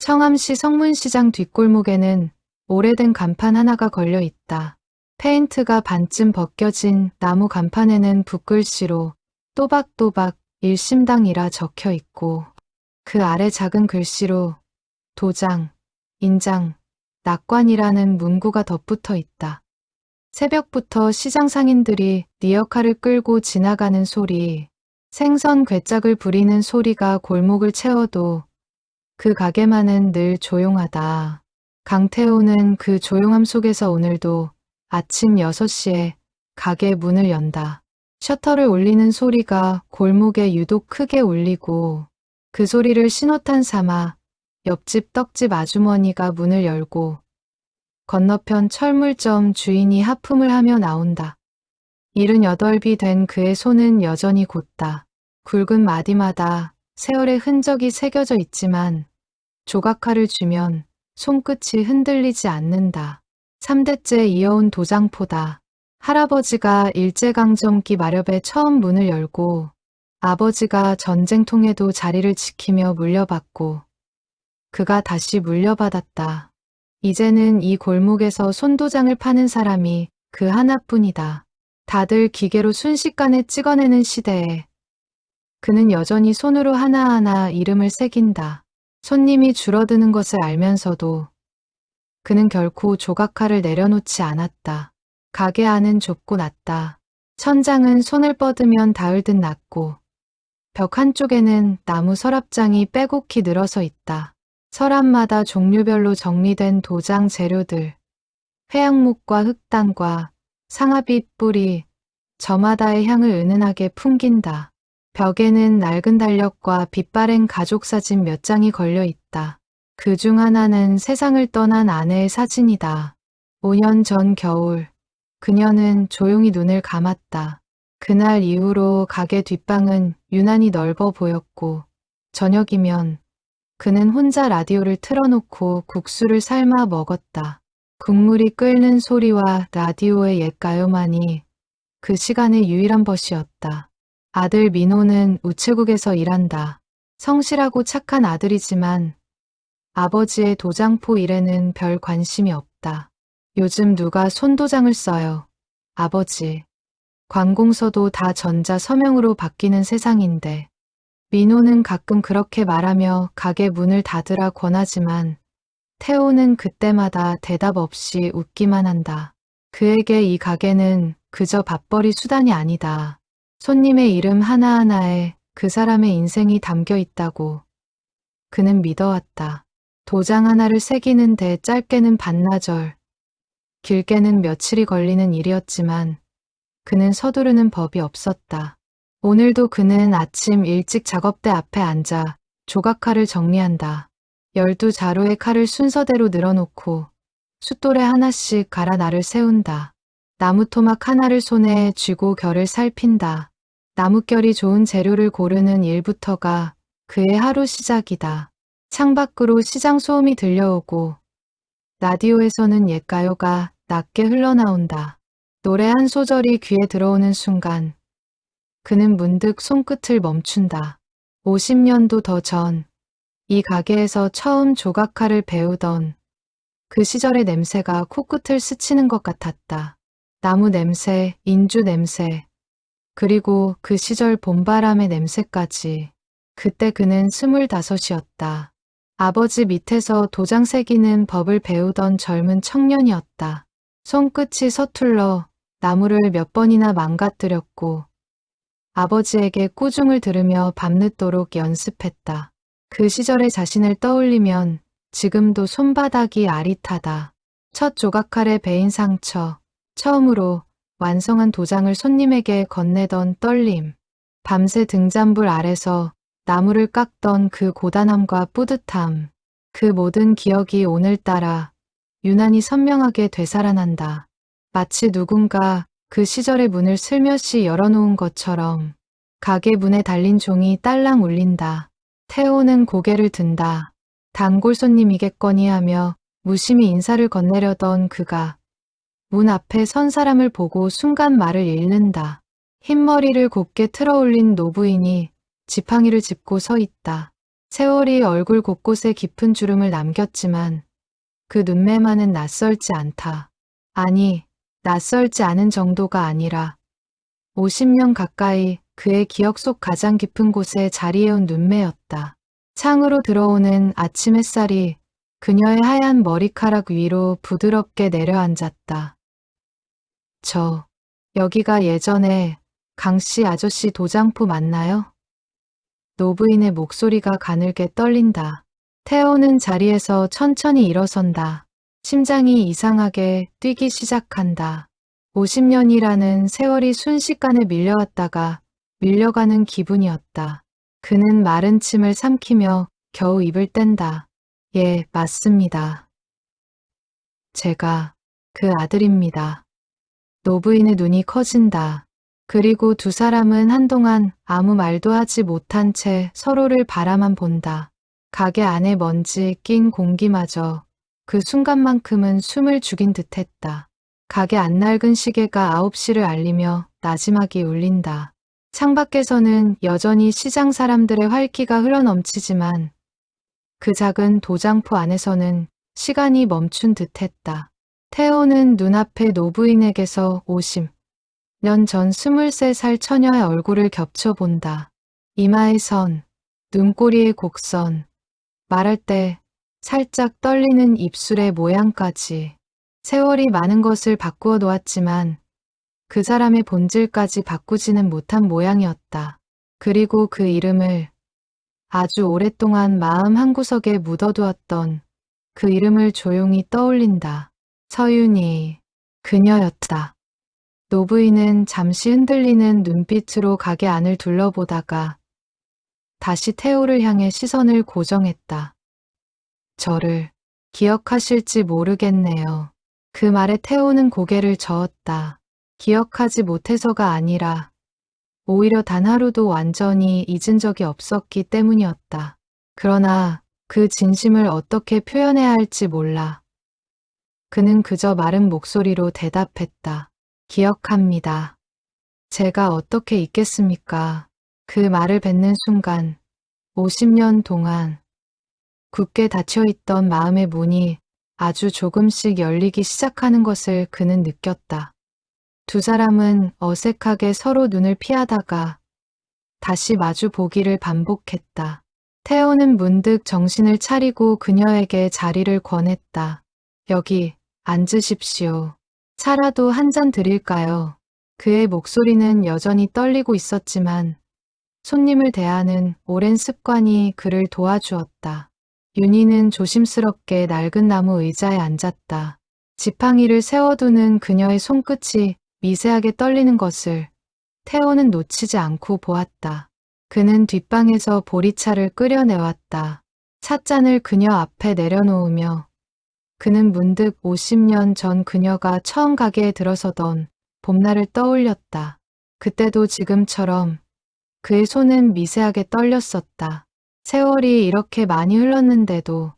청암시 성문시장 뒷골목에는 오래된 간판 하나가 걸려 있다. 페인트가 반쯤 벗겨진 나무 간판에는 붓글씨로 또박또박 일심당이라 적혀 있고 그 아래 작은 글씨로 도장, 인장, 낙관이라는 문구가 덧붙어 있다. 새벽부터 시장 상인들이 리어카를 끌고 지나가는 소리, 생선 괴짝을 부리는 소리가 골목을 채워도 그 가게만은 늘 조용하다. 강태호는 그 조용함 속에서 오늘도 아침 6시에 가게 문을 연다. 셔터를 올리는 소리가 골목에 유독 크게 울리고 그 소리를 신호탄 삼아 옆집 떡집 아주머니가 문을 열고 건너편 철물점 주인이 하품을 하며 나온다. 78이 된 그의 손은 여전히 곧다. 굵은 마디마다 세월의 흔적이 새겨져 있지만 조각칼을 쥐면 손끝이 흔들리지 않는다. 3대째 이어온 도장포다. 할아버지가 일제강점기 마렵에 처음 문을 열고 아버지가 전쟁통에도 자리를 지키며 물려받고 그가 다시 물려받았다. 이제는 이 골목에서 손도장을 파는 사람이 그 하나뿐이다. 다들 기계로 순식간에 찍어내는 시대에 그는 여전히 손으로 하나하나 이름을 새긴다. 손님이 줄어드는 것을 알면서도 그는 결코 조각칼을 내려놓지 않았다. 가게 안은 좁고 낮다. 천장은 손을 뻗으면 닿을 듯 낮고 벽 한쪽에는 나무 서랍장이 빼곡히 늘어서 있다. 서랍마다 종류별로 정리된 도장 재료들, 회양목과 흑단과 상아빛 뿌리, 저마다의 향을 은은하게 풍긴다. 벽에는 낡은 달력과 빛바랜 가족사진 몇 장이 걸려 있다. 그 중 하나는 세상을 떠난 아내의 사진이다. 5년 전 겨울, 그녀는 조용히 눈을 감았다. 그날 이후로 가게 뒷방은 유난히 넓어 보였고 저녁이면 그는 혼자 라디오를 틀어놓고 국수를 삶아 먹었다. 국물이 끓는 소리와 라디오의 옛 가요만이 그 시간의 유일한 벗이었다. 아들 민호는 우체국에서 일한다. 성실하고 착한 아들이지만 아버지의 도장포 일에는 별 관심이 없다. 요즘 누가 손도장을 써요. 아버지. 관공서도 다 전자 서명으로 바뀌는 세상인데. 민호는 가끔 그렇게 말하며 가게 문을 닫으라 권하지만 태호는 그때마다 대답 없이 웃기만 한다. 그에게 이 가게는 그저 밥벌이 수단이 아니다. 손님의 이름 하나하나에 그 사람의 인생이 담겨 있다고 그는 믿어왔다. 도장 하나를 새기는데 짧게는 반나절, 길게는 며칠이 걸리는 일이었지만 그는 서두르는 법이 없었다. 오늘도 그는 아침 일찍 작업대 앞에 앉아 조각칼을 정리한다. 12자루의 칼을 순서대로 늘어놓고 숫돌에 하나씩 갈아 날을 세운다. 나무토막 하나를 손에 쥐고 결을 살핀다. 나뭇결이 좋은 재료를 고르는 일부터가 그의 하루 시작이다. 창밖으로 시장 소음이 들려오고 라디오에서는 옛 가요가 낮게 흘러나온다. 노래 한 소절이 귀에 들어오는 순간 그는 문득 손끝을 멈춘다. 50년도 더 전 이 가게에서 처음 조각칼을 배우던 그 시절의 냄새가 코끝을 스치는 것 같았다. 나무 냄새, 인주 냄새, 그리고 그 시절 봄바람의 냄새까지. 그때 그는 25이었다. 아버지 밑에서 도장 새기는 법을 배우던 젊은 청년이었다. 손끝이 서툴러 나무를 몇 번이나 망가뜨렸고 아버지에게 꾸중을 들으며 밤늦도록 연습했다. 그 시절의 자신을 떠올리면 지금도 손바닥이 아릿하다. 첫 조각칼에 베인 상처, 처음으로 완성한 도장을 손님에게 건네던 떨림, 밤새 등잔불 아래서 나무를 깎던 그 고단함과 뿌듯함, 그 모든 기억이 오늘따라 유난히 선명하게 되살아난다. 마치 누군가 그 시절의 문을 슬며시 열어놓은 것처럼 가게 문에 달린 종이 딸랑 울린다. 태호는 고개를 든다. 단골 손님이겠거니 하며 무심히 인사를 건네려던 그가 문 앞에 선 사람을 보고 순간 말을 잃는다. 흰머리를 곱게 틀어 올린 노부인이 지팡이를 짚고 서 있다. 세월이 얼굴 곳곳에 깊은 주름을 남겼지만 그 눈매만은 낯설지 않다. 아니, 낯설지 않은 정도가 아니라 50년 가까이 그의 기억 속 가장 깊은 곳에 자리해온 눈매였다. 창으로 들어오는 아침 햇살이 그녀의 하얀 머리카락 위로 부드럽게 내려앉았다. 여기가 예전에 강씨 아저씨 도장포 맞나요? 노부인의 목소리가 가늘게 떨린다. 태호는 자리에서 천천히 일어선다. 심장이 이상하게 뛰기 시작한다. 50년이라는 세월이 순식간에 밀려왔다가 밀려가는 기분이었다. 그는 마른 침을 삼키며 겨우 입을 뗀다. 예, 맞습니다. 제가 그 아들입니다. 노부인의 눈이 커진다. 그리고 두 사람은 한동안 아무 말도 하지 못한 채 서로를 바라만 본다. 가게 안에 먼지 낀 공기마저 그 순간만큼은 숨을 죽인 듯했다. 가게 안 낡은 시계가 9시를 알리며 나지막이 울린다. 창밖에서는 여전히 시장 사람들의 활기가 흘러넘치지만 그 작은 도장포 안에서는 시간이 멈춘 듯했다. 태호는 눈앞의 노부인에게서 50년 전 23살 처녀의 얼굴을 겹쳐본다. 이마의 선, 눈꼬리의 곡선, 말할 때 살짝 떨리는 입술의 모양까지. 세월이 많은 것을 바꾸어 놓았지만 그 사람의 본질까지 바꾸지는 못한 모양이었다. 그리고 그 이름을 아주 오랫동안 마음 한구석에 묻어두었던 그 이름을 조용히 떠올린다. 서윤이, 그녀였다. 노부인은 잠시 흔들리는 눈빛으로 가게 안을 둘러보다가 다시 태호를 향해 시선을 고정했다. 저를 기억하실지 모르겠네요. 그 말에 태호는 고개를 저었다. 기억하지 못해서가 아니라 오히려 단 하루도 완전히 잊은 적이 없었기 때문이었다. 그러나 그 진심을 어떻게 표현해야 할지 몰라. 그는 그저 마른 목소리로 대답했다. 기억합니다. 제가 어떻게 잊겠습니까? 그 말을 뱉는 순간 50년 동안 굳게 닫혀있던 마음의 문이 아주 조금씩 열리기 시작하는 것을 그는 느꼈다. 두 사람은 어색하게 서로 눈을 피하다가 다시 마주 보기를 반복했다. 태호는 문득 정신을 차리고 그녀에게 자리를 권했다. 여기 앉으십시오. 차라도 한 잔 드릴까요? 그의 목소리는 여전히 떨리고 있었지만 손님을 대하는 오랜 습관이 그를 도와주었다. 윤희는 조심스럽게 낡은 나무 의자에 앉았다. 지팡이를 세워두는 그녀의 손끝이 미세하게 떨리는 것을 태호는 놓치지 않고 보았다. 그는 뒷방에서 보리차를 끓여내왔다. 찻잔을 그녀 앞에 내려놓으며 그는 문득 50년 전 그녀가 처음 가게에 들어서던 봄날을 떠올렸다. 그때도 지금처럼 그의 손은 미세하게 떨렸었다. 세월이 이렇게 많이 흘렀는데도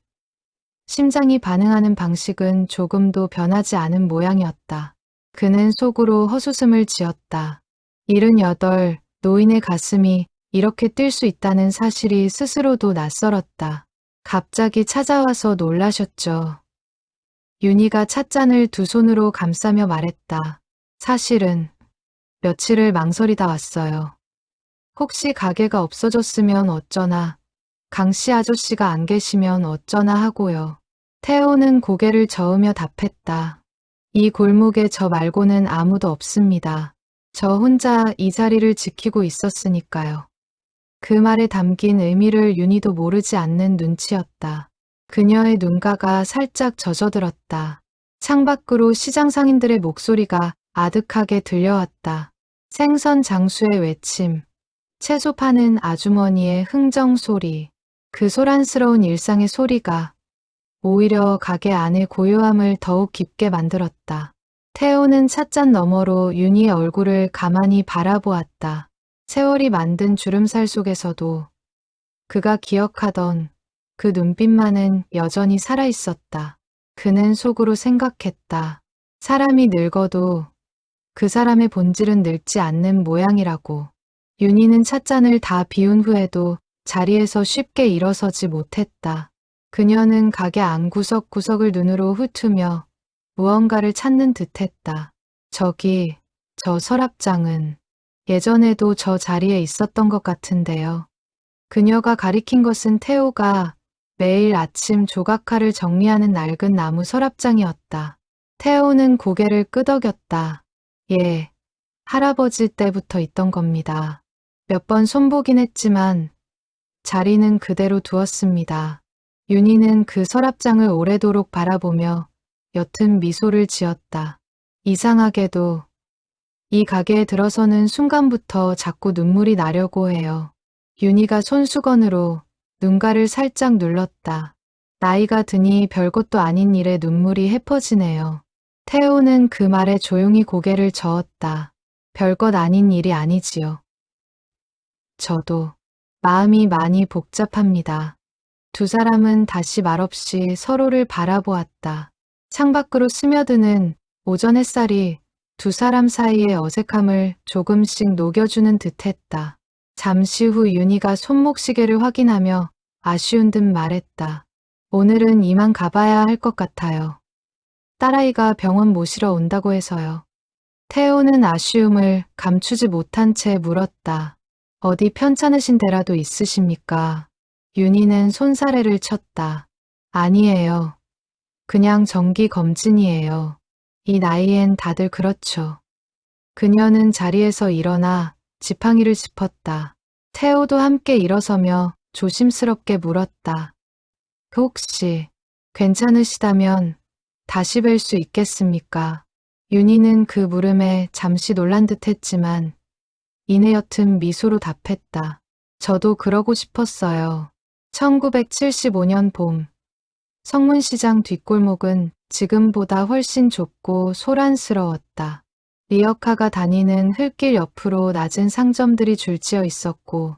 심장이 반응하는 방식은 조금도 변하지 않은 모양이었다. 그는 속으로 헛웃음을 지었다. 78, 노인의 가슴이 이렇게 뛸 수 있다는 사실이 스스로도 낯설었다. 갑자기 찾아와서 놀라셨죠. 윤희가 찻잔을 두 손으로 감싸며 말했다. 사실은 며칠을 망설이다 왔어요. 혹시 가게가 없어졌으면 어쩌나, 강씨 아저씨가 안 계시면 어쩌나 하고요. 태호는 고개를 저으며 답했다. 이 골목에 저 말고는 아무도 없습니다. 저 혼자 이 자리를 지키고 있었으니까요. 그 말에 담긴 의미를 윤희도 모르지 않는 눈치였다. 그녀의 눈가가 살짝 젖어들었다. 창밖으로 시장 상인들의 목소리가 아득하게 들려왔다. 생선 장수의 외침, 채소 파는 아주머니의 흥정 소리, 그 소란스러운 일상의 소리가 오히려 가게 안의 고요함을 더욱 깊게 만들었다. 태호는 찻잔 너머로 윤희의 얼굴을 가만히 바라보았다. 세월이 만든 주름살 속에서도 그가 기억하던 그 눈빛만은 여전히 살아있었다. 그는 속으로 생각했다. 사람이 늙어도 그 사람의 본질은 늙지 않는 모양이라고. 윤희는 찻잔을 다 비운 후에도 자리에서 쉽게 일어서지 못했다. 그녀는 가게 안 구석구석을 눈으로 훑으며 무언가를 찾는 듯했다. 저기, 저 서랍장은 예전에도 저 자리에 있었던 것 같은데요. 그녀가 가리킨 것은 태호가 매일 아침 조각칼을 정리하는 낡은 나무 서랍장이었다. 태호는 고개를 끄덕였다. 예, 할아버지 때부터 있던 겁니다. 몇 번 손보긴 했지만 자리는 그대로 두었습니다. 윤희는 그 서랍장을 오래도록 바라보며 옅은 미소를 지었다. 이상하게도 이 가게에 들어서는 순간부터 자꾸 눈물이 나려고 해요. 윤희가 손수건으로 눈가를 살짝 눌렀다. 나이가 드니 별것도 아닌 일에 눈물이 헤퍼지네요. 태호는 그 말에 조용히 고개를 저었다. 별것 아닌 일이 아니지요. 저도 마음이 많이 복잡합니다. 두 사람은 다시 말없이 서로를 바라보았다. 창밖으로 스며드는 오전 햇살이 두 사람 사이의 어색함을 조금씩 녹여주는 듯했다. 잠시 후 윤희가 손목시계를 확인하며 아쉬운 듯 말했다. 오늘은 이만 가봐야 할 것 같아요. 딸아이가 병원 모시러 온다고 해서요. 태호는 아쉬움을 감추지 못한 채 물었다. 어디 편찮으신 데라도 있으십니까? 윤희는 손사래를 쳤다. 아니에요. 그냥 정기 검진이에요. 이 나이엔 다들 그렇죠. 그녀는 자리에서 일어나 지팡이를 짚었다. 태호도 함께 일어서며 조심스럽게 물었다. 혹시 괜찮으시다면 다시 뵐 수 있겠습니까? 윤희는 그 물음에 잠시 놀란 듯 했지만 이내 옅은 미소로 답했다. 저도 그러고 싶었어요. 1975년 봄, 성문시장 뒷골목은 지금보다 훨씬 좁고 소란스러웠다. 리어카가 다니는 흙길 옆으로 낮은 상점들이 줄지어 있었고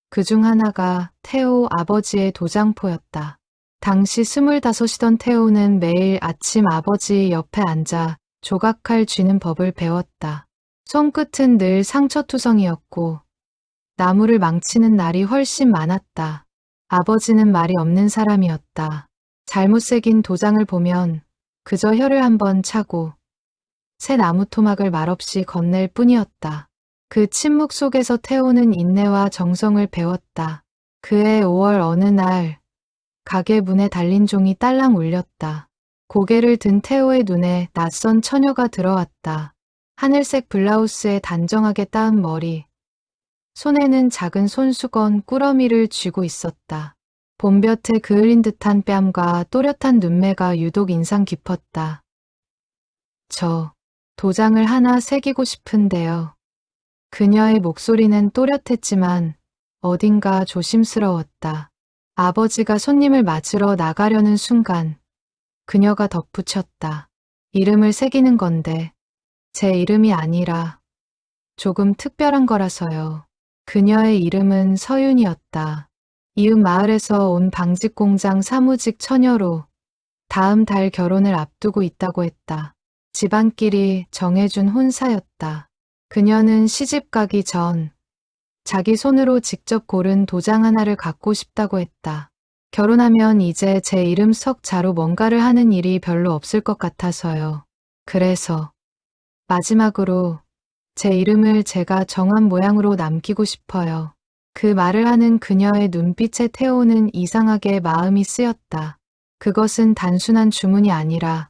그중 하나가 태호 아버지의 도장포였다. 당시 25이던 태호는 매일 아침 아버지 옆에 앉아 조각칼 쥐는 법을 배웠다. 손끝은 늘 상처투성이었고 나무를 망치는 날이 훨씬 많았다. 아버지는 말이 없는 사람이었다. 잘못 새긴 도장을 보면 그저 혀를 한번 차고 새 나무 토막을 말없이 건넬 뿐이었다. 그 침묵 속에서 태호는 인내와 정성을 배웠다. 그해 5월 어느 날 가게 문에 달린 종이 딸랑 울렸다. 고개를 든 태호의 눈에 낯선 처녀가 들어왔다. 하늘색 블라우스에 단정하게 따은 머리, 손에는 작은 손수건 꾸러미를 쥐고 있었다. 봄볕에 그을린 듯한 뺨과 또렷한 눈매가 유독 인상 깊었다. 저 도장을 하나 새기고 싶은데요. 그녀의 목소리는 또렷했지만 어딘가 조심스러웠다. 아버지가 손님을 맞으러 나가려는 순간 그녀가 덧붙였다. 이름을 새기는 건데 제 이름이 아니라 조금 특별한 거라서요. 그녀의 이름은 서윤이었다. 이웃 마을에서 온 방직 공장 사무직 처녀로 다음 달 결혼을 앞두고 있다고 했다. 집안끼리 정해준 혼사였다. 그녀는 시집 가기 전 자기 손으로 직접 고른 도장 하나를 갖고 싶다고 했다. 결혼하면 이제 제 이름 석 자로 뭔가를 하는 일이 별로 없을 것 같아서요. 그래서 마지막으로 제 이름을 제가 정한 모양으로 남기고 싶어요. 그 말을 하는 그녀의 눈빛에 태호는 이상하게 마음이 쓰였다. 그것은 단순한 주문이 아니라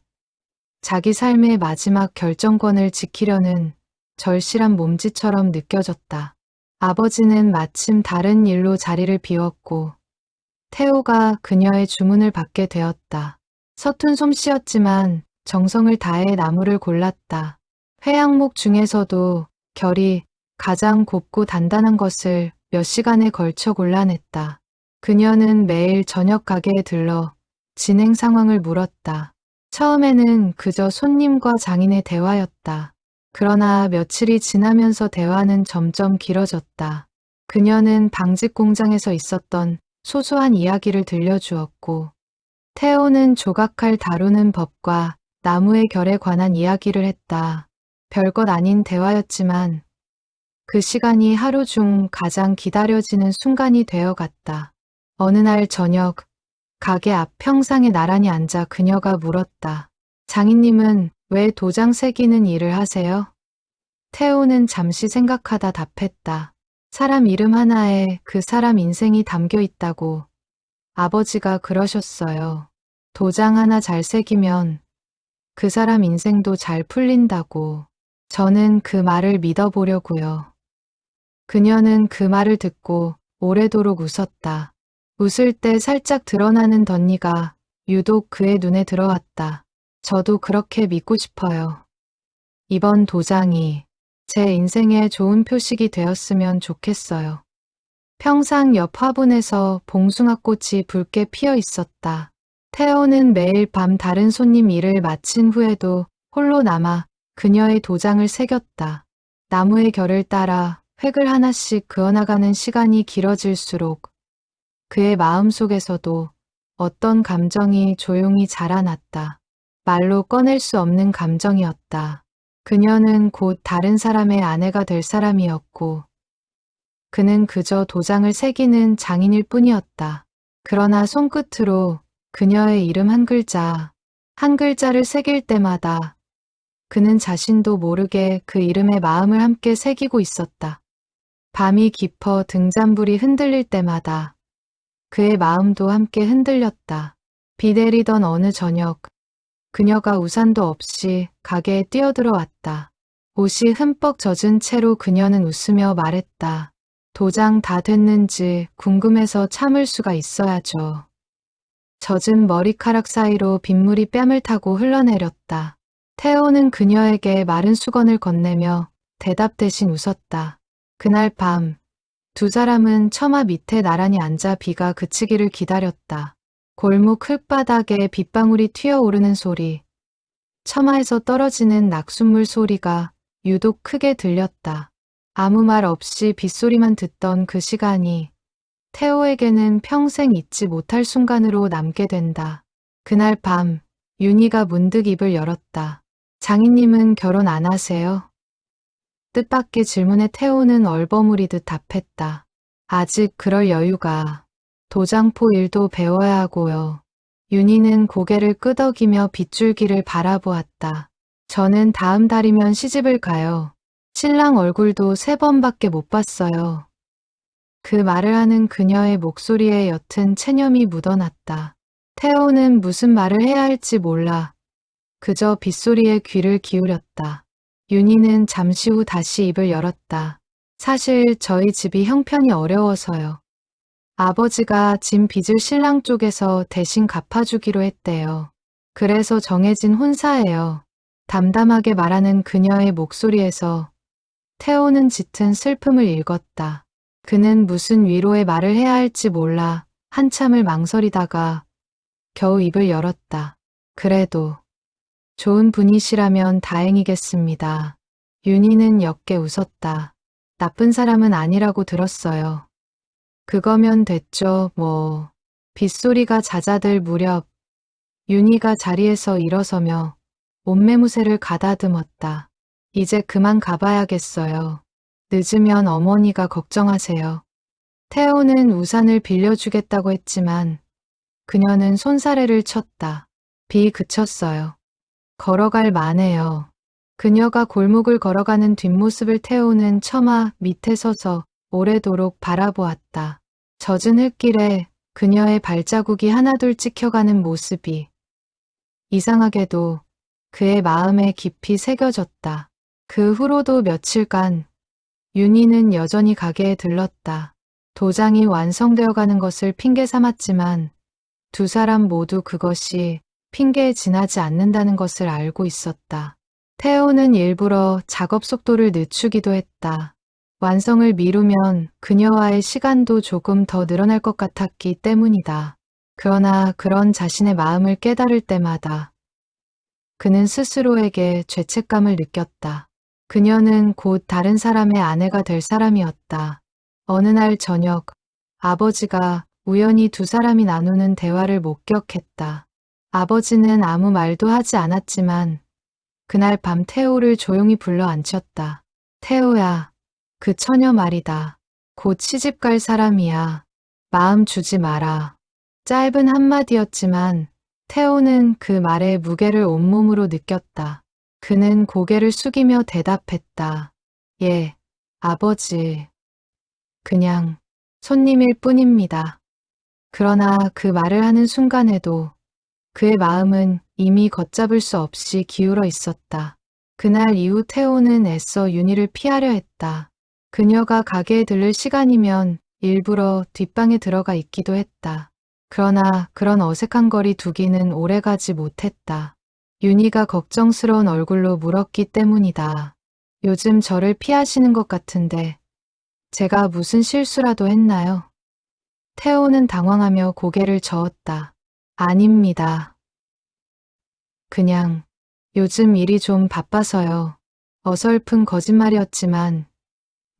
자기 삶의 마지막 결정권을 지키려는 절실한 몸짓처럼 느껴졌다. 아버지는 마침 다른 일로 자리를 비웠고 태호가 그녀의 주문을 받게 되었다. 서툰 솜씨였지만 정성을 다해 나무를 골랐다. 회양목 중에서도 결이 가장 곱고 단단한 것을 몇 시간에 걸쳐 골라냈다. 그녀는 매일 저녁 가게에 들러 진행 상황을 물었다. 처음에는 그저 손님과 장인의 대화였다. 그러나 며칠이 지나면서 대화는 점점 길어졌다. 그녀는 방직 공장에서 있었던 소소한 이야기를 들려주었고 태호는 조각칼 다루는 법과 나무의 결에 관한 이야기를 했다. 별것 아닌 대화였지만 그 시간이 하루 중 가장 기다려지는 순간이 되어갔다. 어느 날 저녁, 가게 앞 평상에 나란히 앉아 그녀가 물었다. 장인님은 왜 도장 새기는 일을 하세요? 태호는 잠시 생각하다 답했다. 사람 이름 하나에 그 사람 인생이 담겨 있다고 아버지가 그러셨어요. 도장 하나 잘 새기면 그 사람 인생도 잘 풀린다고. 저는 그 말을 믿어보려고요. 그녀는 그 말을 듣고 오래도록 웃었다. 웃을 때 살짝 드러나는 덧니가 유독 그의 눈에 들어왔다. 저도 그렇게 믿고 싶어요. 이번 도장이 제 인생에 좋은 표식이 되었으면 좋겠어요. 평상 옆 화분에서 봉숭아꽃이 붉게 피어 있었다. 태호는 매일 밤 다른 손님 일을 마친 후에도 홀로 남아 그녀의 도장을 새겼다. 나무의 결을 따라 획을 하나씩 그어나가는 시간이 길어질수록 그의 마음속에서도 어떤 감정이 조용히 자라났다. 말로 꺼낼 수 없는 감정이었다. 그녀는 곧 다른 사람의 아내가 될 사람이었고 그는 그저 도장을 새기는 장인일 뿐이었다. 그러나 손끝으로 그녀의 이름 한 글자, 한 글자를 새길 때마다 그는 자신도 모르게 그 이름의 마음을 함께 새기고 있었다. 밤이 깊어 등잔불이 흔들릴 때마다 그의 마음도 함께 흔들렸다. 비 내리던 어느 저녁, 그녀가 우산도 없이 가게에 뛰어들어왔다. 옷이 흠뻑 젖은 채로 그녀는 웃으며 말했다. 도장 다 됐는지 궁금해서 참을 수가 있어야죠. 젖은 머리카락 사이로 빗물이 뺨을 타고 흘러내렸다. 태호는 그녀에게 마른 수건을 건네며 대답 대신 웃었다. 그날 밤, 두 사람은 처마 밑에 나란히 앉아 비가 그치기를 기다렸다. 골목 흙바닥에 빗방울이 튀어오르는 소리, 처마에서 떨어지는 낙숫물 소리가 유독 크게 들렸다. 아무 말 없이 빗소리만 듣던 그 시간이 태호에게는 평생 잊지 못할 순간으로 남게 된다. 그날 밤, 윤희가 문득 입을 열었다. 장인님은 결혼 안 하세요? 뜻밖의 질문에 태호는 얼버무리듯 답했다. 아직 그럴 여유가. 도장포 일도 배워야 하고요. 윤희는 고개를 끄덕이며 빗줄기를 바라보았다. 저는 다음 달이면 시집을 가요. 신랑 얼굴도 3번밖에 못 봤어요. 그 말을 하는 그녀의 목소리에 옅은 체념이 묻어났다. 태호는 무슨 말을 해야 할지 몰라 그저 빗소리에 귀를 기울였다. 윤희는 잠시 후 다시 입을 열었다. 사실 저희 집이 형편이 어려워서요. 아버지가 진 빚을 신랑 쪽에서 대신 갚아주기로 했대요. 그래서 정해진 혼사예요. 담담하게 말하는 그녀의 목소리에서 태호는 짙은 슬픔을 읽었다. 그는 무슨 위로의 말을 해야 할지 몰라 한참을 망설이다가 겨우 입을 열었다. 그래도 좋은 분이시라면 다행이겠습니다. 윤희는 옅게 웃었다. 나쁜 사람은 아니라고 들었어요. 그거면 됐죠, 뭐. 빗소리가 잦아들 무렵 윤희가 자리에서 일어서며 옷매무새를 가다듬었다. 이제 그만 가봐야겠어요. 늦으면 어머니가 걱정하세요. 태호는 우산을 빌려주겠다고 했지만 그녀는 손사래를 쳤다. 비 그쳤어요. 걸어갈 만해요. 그녀가 골목을 걸어가는 뒷모습을 태호는 처마 밑에 서서 오래도록 바라보았다. 젖은 흙길에 그녀의 발자국이 하나둘 찍혀가는 모습이 이상하게도 그의 마음에 깊이 새겨졌다. 그 후로도 며칠간 윤희는 여전히 가게에 들렀다. 도장이 완성되어가는 것을 핑계 삼았지만 두 사람 모두 그것이 핑계에 지나지 않는다는 것을 알고 있었다. 태호는 일부러 작업 속도를 늦추기도 했다. 완성을 미루면 그녀와의 시간도 조금 더 늘어날 것 같았기 때문이다. 그러나 그런 자신의 마음을 깨달을 때마다 그는 스스로에게 죄책감을 느꼈다. 그녀는 곧 다른 사람의 아내가 될 사람이었다. 어느 날 저녁, 아버지가 우연히 두 사람이 나누는 대화를 목격했다. 아버지는 아무 말도 하지 않았지만 그날 밤 태호를 조용히 불러 앉혔다. 태호야, 그 처녀 말이다. 곧 시집갈 사람이야. 마음 주지 마라. 짧은 한마디였지만 태호는 그 말의 무게를 온몸으로 느꼈다. 그는 고개를 숙이며 대답했다. 예, 아버지. 그냥 손님일 뿐입니다. 그러나 그 말을 하는 순간에도 그의 마음은 이미 걷잡을 수 없이 기울어 있었다. 그날 이후 태호는 애써 윤희를 피하려 했다. 그녀가 가게에 들를 시간이면 일부러 뒷방에 들어가 있기도 했다. 그러나 그런 어색한 거리 두기는 오래가지 못했다. 윤희가 걱정스러운 얼굴로 물었기 때문이다. 요즘 저를 피하시는 것 같은데 제가 무슨 실수라도 했나요? 태호는 당황하며 고개를 저었다. 아닙니다. 그냥 요즘 일이 좀 바빠서요. 어설픈 거짓말이었지만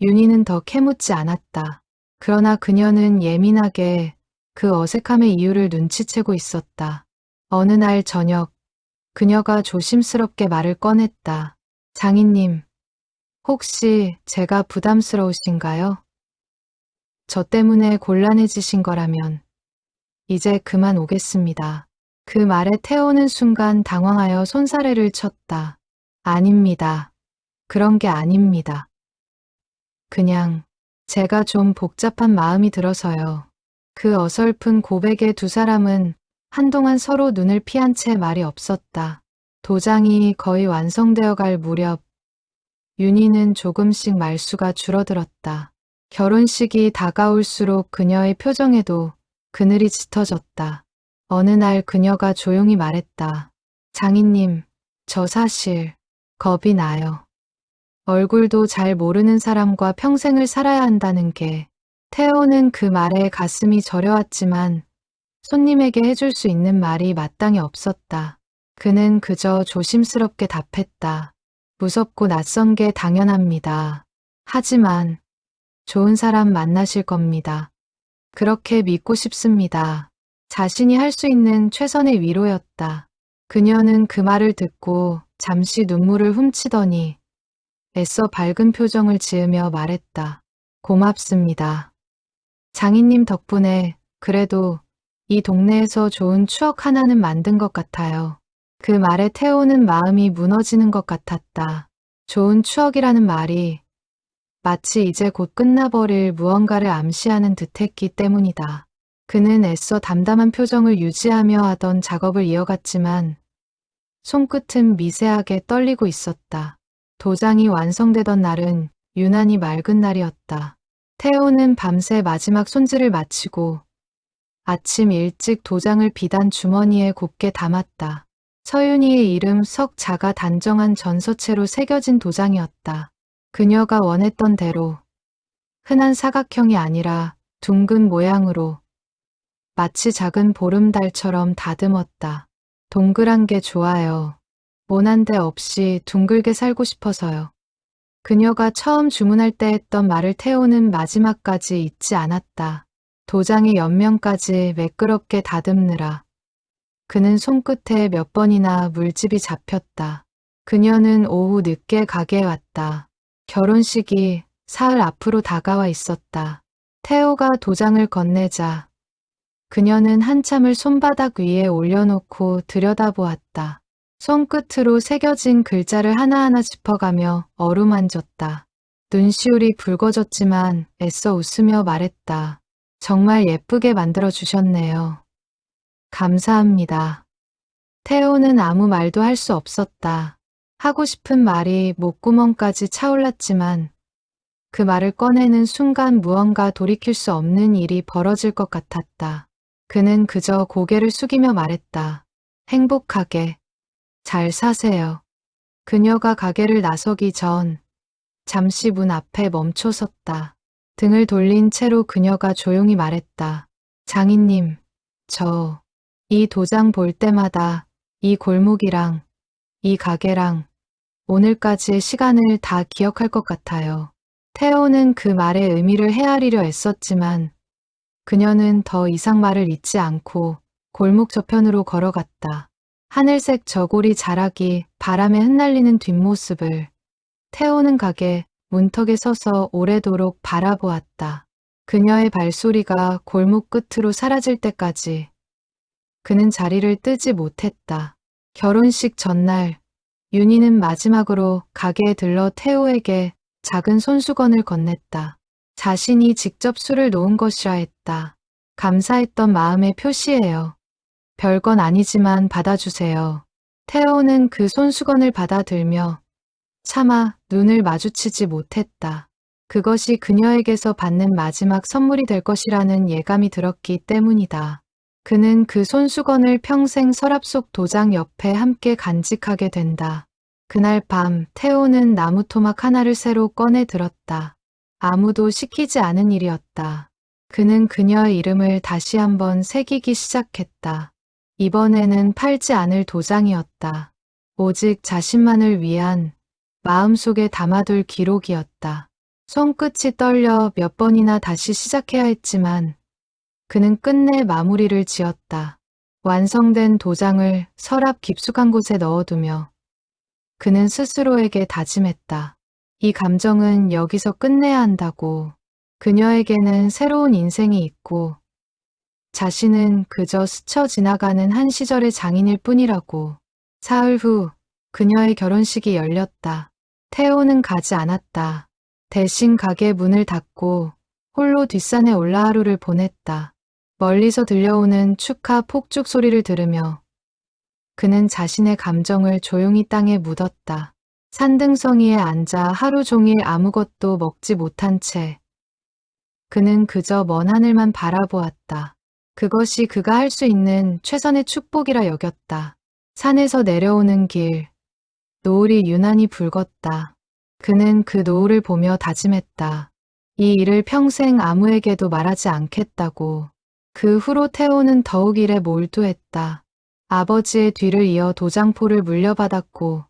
윤희는 더 캐묻지 않았다. 그러나 그녀는 예민하게 그 어색함의 이유를 눈치채고 있었다. 어느 날 저녁, 그녀가 조심스럽게 말을 꺼냈다. 장인님, 혹시 제가 부담스러우신가요? 저 때문에 곤란해지신 거라면 이제 그만 오겠습니다. 그 말에 태호는 순간 당황하여 손사래를 쳤다. 아닙니다. 그런 게 아닙니다. 그냥 제가 좀 복잡한 마음이 들어서요. 그 어설픈 고백에 두 사람은 한동안 서로 눈을 피한 채 말이 없었다. 도장이 거의 완성되어 갈 무렵 윤희는 조금씩 말수가 줄어들었다. 결혼식이 다가올수록 그녀의 표정에도 그늘이 짙어졌다. 어느 날 그녀가 조용히 말했다. 장인님, 저 사실 겁이 나요. 얼굴도 잘 모르는 사람과 평생을 살아야 한다는 게. 태호는 그 말에 가슴이 저려왔지만 손님에게 해줄 수 있는 말이 마땅히 없었다. 그는 그저 조심스럽게 답했다. 무섭고 낯선 게 당연합니다. 하지만 좋은 사람 만나실 겁니다. 그렇게 믿고 싶습니다. 자신이 할 수 있는 최선의 위로였다. 그녀는 그 말을 듣고 잠시 눈물을 훔치더니 애써 밝은 표정을 지으며 말했다. 고맙습니다. 장인님 덕분에 그래도 이 동네에서 좋은 추억 하나는 만든 것 같아요. 그 말에 태호는 마음이 무너지는 것 같았다. 좋은 추억이라는 말이 마치 이제 곧 끝나버릴 무언가를 암시하는 듯했기 때문이다. 그는 애써 담담한 표정을 유지하며 하던 작업을 이어갔지만 손끝은 미세하게 떨리고 있었다. 도장이 완성되던 날은 유난히 맑은 날이었다. 태호는 밤새 마지막 손질을 마치고 아침 일찍 도장을 비단 주머니에 곱게 담았다. 서윤이의 이름 석 자가 단정한 전서체로 새겨진 도장이었다. 그녀가 원했던 대로 흔한 사각형이 아니라 둥근 모양으로 마치 작은 보름달처럼 다듬었다. 동그란 게 좋아요. 모난 데 없이 둥글게 살고 싶어서요. 그녀가 처음 주문할 때 했던 말을 태호는 마지막까지 잊지 않았다. 도장의 옆면까지 매끄럽게 다듬느라 그는 손끝에 몇 번이나 물집이 잡혔다. 그녀는 오후 늦게 가게에 왔다. 결혼식이 사흘 앞으로 다가와 있었다. 태호가 도장을 건네자 그녀는 한참을 손바닥 위에 올려놓고 들여다보았다. 손끝으로 새겨진 글자를 하나하나 짚어가며 어루만졌다. 눈시울이 붉어졌지만 애써 웃으며 말했다. 정말 예쁘게 만들어주셨네요. 감사합니다. 태호는 아무 말도 할 수 없었다. 하고 싶은 말이 목구멍까지 차올랐지만 그 말을 꺼내는 순간 무언가 돌이킬 수 없는 일이 벌어질 것 같았다. 그는 그저 고개를 숙이며 말했다. 행복하게. 잘 사세요. 그녀가 가게를 나서기 전 잠시 문 앞에 멈춰 섰다. 등을 돌린 채로 그녀가 조용히 말했다. 장인님, 저 이 도장 볼 때마다 이 골목이랑 이 가게랑 오늘까지의 시간을 다 기억할 것 같아요. 태호는 그 말의 의미를 헤아리려 애썼지만 그녀는 더 이상 말을 잇지 않고 골목 저편으로 걸어갔다. 하늘색 저고리 자락이 바람에 흩날리는 뒷모습을 태호는 가게 문턱에 서서 오래도록 바라보았다. 그녀의 발소리가 골목 끝으로 사라질 때까지 그는 자리를 뜨지 못했다. 결혼식 전날 윤희는 마지막으로 가게에 들러 태호에게 작은 손수건을 건넸다. 자신이 직접 술을 놓은 것이라 했다. 감사했던 마음의 표시예요. 별건 아니지만 받아주세요. 태호는 그 손수건을 받아들며 차마 눈을 마주치지 못했다. 그것이 그녀에게서 받는 마지막 선물이 될 것이라는 예감이 들었기 때문이다. 그는 그 손수건을 평생 서랍 속 도장 옆에 함께 간직하게 된다. 그날 밤 태호는 나무 토막 하나를 새로 꺼내 들었다. 아무도 시키지 않은 일이었다. 그는 그녀의 이름을 다시 한번 새기기 시작했다. 이번에는 팔지 않을 도장이었다. 오직 자신만을 위한 마음속에 담아둘 기록이었다. 손끝이 떨려 몇 번이나 다시 시작해야 했지만 그는 끝내 마무리를 지었다. 완성된 도장을 서랍 깊숙한 곳에 넣어두며 그는 스스로에게 다짐했다. 이 감정은 여기서 끝내야 한다고. 그녀에게는 새로운 인생이 있고 자신은 그저 스쳐 지나가는 한 시절의 장인일 뿐이라고. 사흘 후 그녀의 결혼식이 열렸다. 태호는 가지 않았다. 대신 가게 문을 닫고 홀로 뒷산에 올라 하루를 보냈다. 멀리서 들려오는 축하 폭죽 소리를 들으며 그는 자신의 감정을 조용히 땅에 묻었다. 산등성이에 앉아 하루 종일 아무것도 먹지 못한 채 그는 그저 먼 하늘만 바라보았다. 그것이 그가 할 수 있는 최선의 축복이라 여겼다. 산에서 내려오는 길, 노을이 유난히 붉었다. 그는 그 노을을 보며 다짐했다. 이 일을 평생 아무에게도 말하지 않겠다고. 그 후로 태호는 더욱 일에 몰두했다. 아버지의 뒤를 이어 도장포를 물려받았고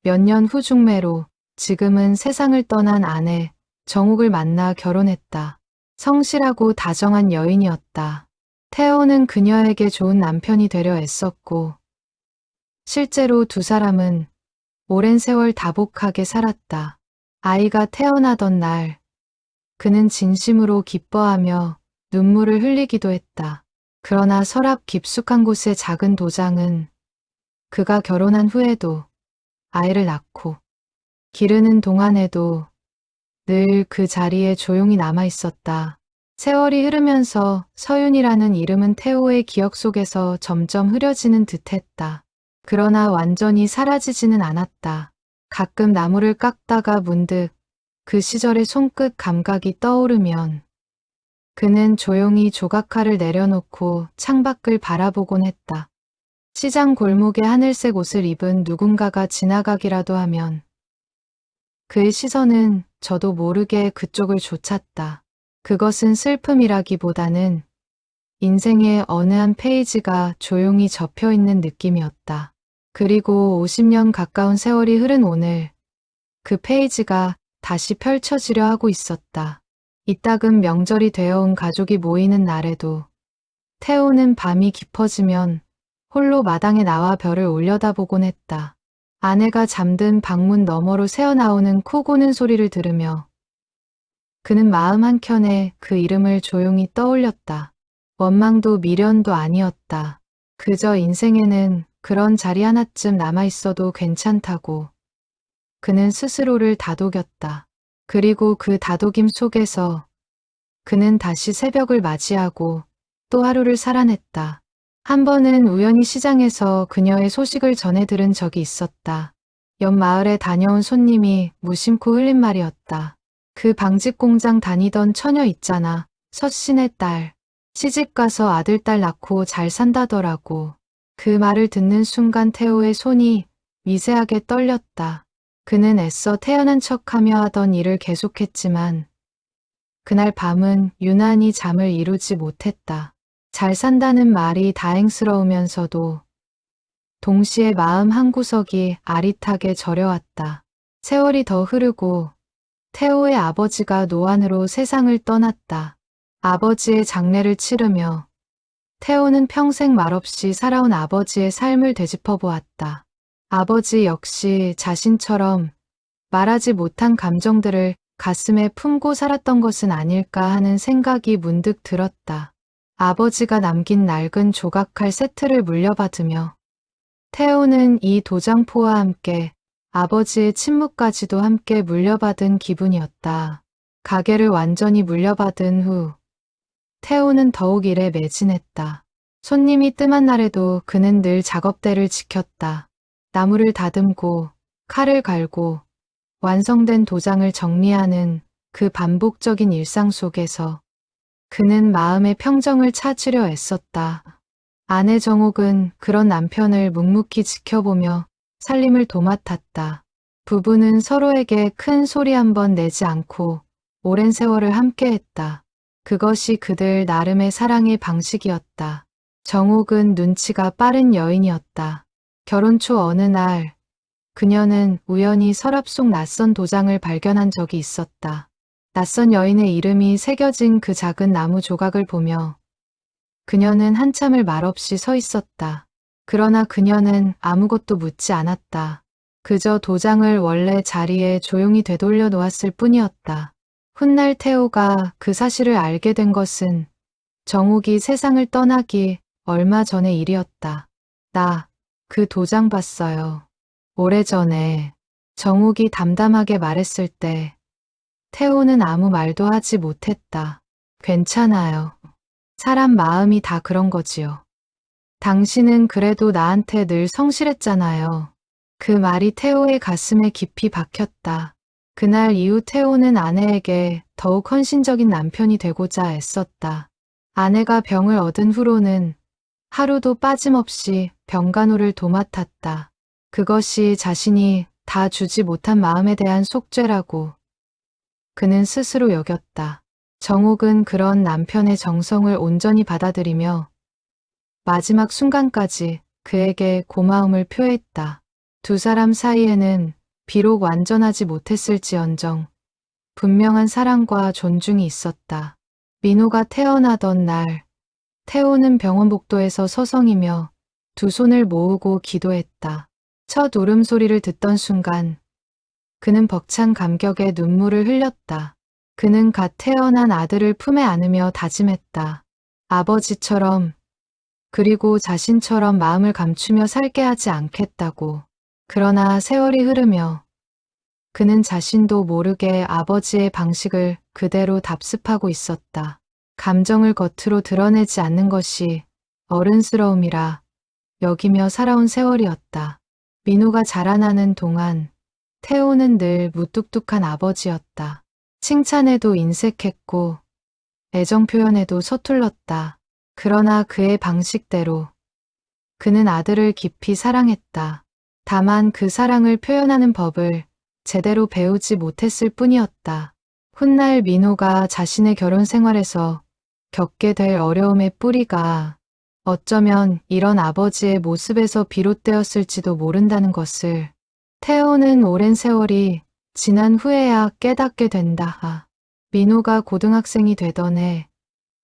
몇 년 후 중매로 지금은 세상을 떠난 아내 정옥을 만나 결혼했다. 성실하고 다정한 여인이었다. 태호는 그녀에게 좋은 남편이 되려 애썼고 실제로 두 사람은 오랜 세월 다복하게 살았다. 아이가 태어나던 날 그는 진심으로 기뻐하며 눈물을 흘리기도 했다. 그러나 서랍 깊숙한 곳의 작은 도장은 그가 결혼한 후에도 아이를 낳고 기르는 동안에도 늘 그 자리에 조용히 남아 있었다. 세월이 흐르면서 서윤이라는 이름은 태호의 기억 속에서 점점 흐려지는 듯했다. 그러나 완전히 사라지지는 않았다. 가끔 나무를 깎다가 문득 그 시절의 손끝 감각이 떠오르면 그는 조용히 조각칼을 내려놓고 창밖을 바라보곤 했다. 시장 골목에 하늘색 옷을 입은 누군가가 지나가기라도 하면 그의 시선은 저도 모르게 그쪽을 좇았다. 그것은 슬픔이라기보다는 인생의 어느 한 페이지가 조용히 접혀있는 느낌이었다. 그리고 50년 가까운 세월이 흐른 오늘 그 페이지가 다시 펼쳐지려 하고 있었다. 이따금 명절이 되어온 가족이 모이는 날에도 태호는 밤이 깊어지면 홀로 마당에 나와 별을 올려다보곤 했다. 아내가 잠든 방문 너머로 새어나오는 코 고는 소리를 들으며 그는 마음 한켠에 그 이름을 조용히 떠올렸다. 원망도 미련도 아니었다. 그저 인생에는 그런 자리 하나쯤 남아있어도 괜찮다고. 그는 스스로를 다독였다. 그리고 그 다독임 속에서 그는 다시 새벽을 맞이하고 또 하루를 살아냈다. 한 번은 우연히 시장에서 그녀의 소식을 전해 들은 적이 있었다. 옆 마을에 다녀온 손님이 무심코 흘린 말이었다. 그 방직 공장 다니던 처녀 있잖아. 서신의 딸. 시집가서 아들, 딸 낳고 잘 산다더라고. 그 말을 듣는 순간 태호의 손이 미세하게 떨렸다. 그는 애써 태연한 척하며 하던 일을 계속했지만 그날 밤은 유난히 잠을 이루지 못했다. 잘 산다는 말이 다행스러우면서도 동시에 마음 한구석이 아릿하게 저려왔다. 세월이 더 흐르고 태호의 아버지가 노안으로 세상을 떠났다. 아버지의 장례를 치르며 태호는 평생 말없이 살아온 아버지의 삶을 되짚어 보았다. 아버지 역시 자신처럼 말하지 못한 감정들을 가슴에 품고 살았던 것은 아닐까 하는 생각이 문득 들었다. 아버지가 남긴 낡은 조각칼 세트를 물려받으며 태호는 이 도장포와 함께 아버지의 침묵까지도 함께 물려받은 기분이었다. 가게를 완전히 물려받은 후 태호는 더욱 일에 매진했다. 손님이 뜸한 날에도 그는 늘 작업대를 지켰다. 나무를 다듬고 칼을 갈고 완성된 도장을 정리하는 그 반복적인 일상 속에서 그는 마음의 평정을 찾으려 애썼다. 아내 정옥은 그런 남편을 묵묵히 지켜보며 살림을 도맡았다. 부부는 서로에게 큰 소리 한 번 내지 않고 오랜 세월을 함께했다. 그것이 그들 나름의 사랑의 방식이었다. 정옥은 눈치가 빠른 여인이었다. 결혼 초 어느 날 그녀는 우연히 서랍 속 낯선 도장을 발견한 적이 있었다. 낯선 여인의 이름이 새겨진 그 작은 나무 조각을 보며 그녀는 한참을 말없이 서 있었다. 그러나 그녀는 아무것도 묻지 않았다. 그저 도장을 원래 자리에 조용히 되돌려 놓았을 뿐이었다. 훗날 태호가 그 사실을 알게 된 것은 정옥이 세상을 떠나기 얼마 전의 일이었다. 나 그 도장 봤어요. 오래전에. 정옥이 담담하게 말했을 때 태호는 아무 말도 하지 못했다. 괜찮아요. 사람 마음이 다 그런 거지요. 당신은 그래도 나한테 늘 성실했잖아요. 그 말이 태호의 가슴에 깊이 박혔다. 그날 이후 태호는 아내에게 더욱 헌신적인 남편이 되고자 애썼다. 아내가 병을 얻은 후로는 하루도 빠짐없이 병간호를 도맡았다. 그것이 자신이 다 주지 못한 마음에 대한 속죄라고 그는 스스로 여겼다. 정옥은 그런 남편의 정성을 온전히 받아들이며 마지막 순간까지 그에게 고마움을 표했다. 두 사람 사이에는 비록 완전하지 못했을지언정 분명한 사랑과 존중이 있었다. 민호가 태어나던 날 태호는 병원 복도에서 서성이며 두 손을 모으고 기도했다. 첫 울음소리를 듣던 순간 그는 벅찬 감격에 눈물을 흘렸다. 그는 갓 태어난 아들을 품에 안으며 다짐했다. 아버지처럼 그리고 자신처럼 마음을 감추며 살게 하지 않겠다고. 그러나 세월이 흐르며 그는 자신도 모르게 아버지의 방식을 그대로 답습하고 있었다. 감정을 겉으로 드러내지 않는 것이 어른스러움이라 여기며 살아온 세월이었다. 민호가 자라나는 동안 태호는 늘 무뚝뚝한 아버지였다. 칭찬에도 인색했고 애정 표현에도 서툴렀다. 그러나 그의 방식대로 그는 아들을 깊이 사랑했다. 다만 그 사랑을 표현하는 법을 제대로 배우지 못했을 뿐이었다. 훗날 민호가 자신의 결혼 생활에서 겪게 될 어려움의 뿌리가 어쩌면 이런 아버지의 모습에서 비롯되었을지도 모른다는 것을 태호는 오랜 세월이 지난 후에야 깨닫게 된다. 민호가 고등학생이 되던 해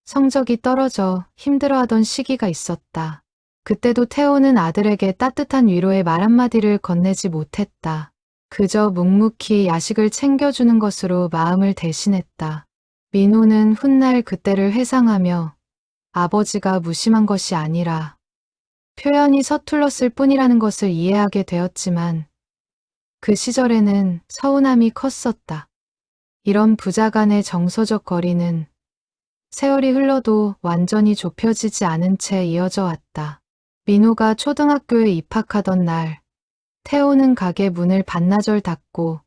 성적이 떨어져 힘들어하던 시기가 있었다. 그때도 태호는 아들에게 따뜻한 위로의 말 한마디를 건네지 못했다. 그저 묵묵히 야식을 챙겨주는 것으로 마음을 대신했다. 민호는 훗날 그때를 회상하며 아버지가 무심한 것이 아니라 표현이 서툴렀을 뿐이라는 것을 이해하게 되었지만 그 시절에는 서운함이 컸었다. 이런 부자 간의 정서적 거리는 세월이 흘러도 완전히 좁혀지지 않은 채 이어져 왔다. 민호가 초등학교에 입학하던 날 태호는 가게 문을 반나절 닫고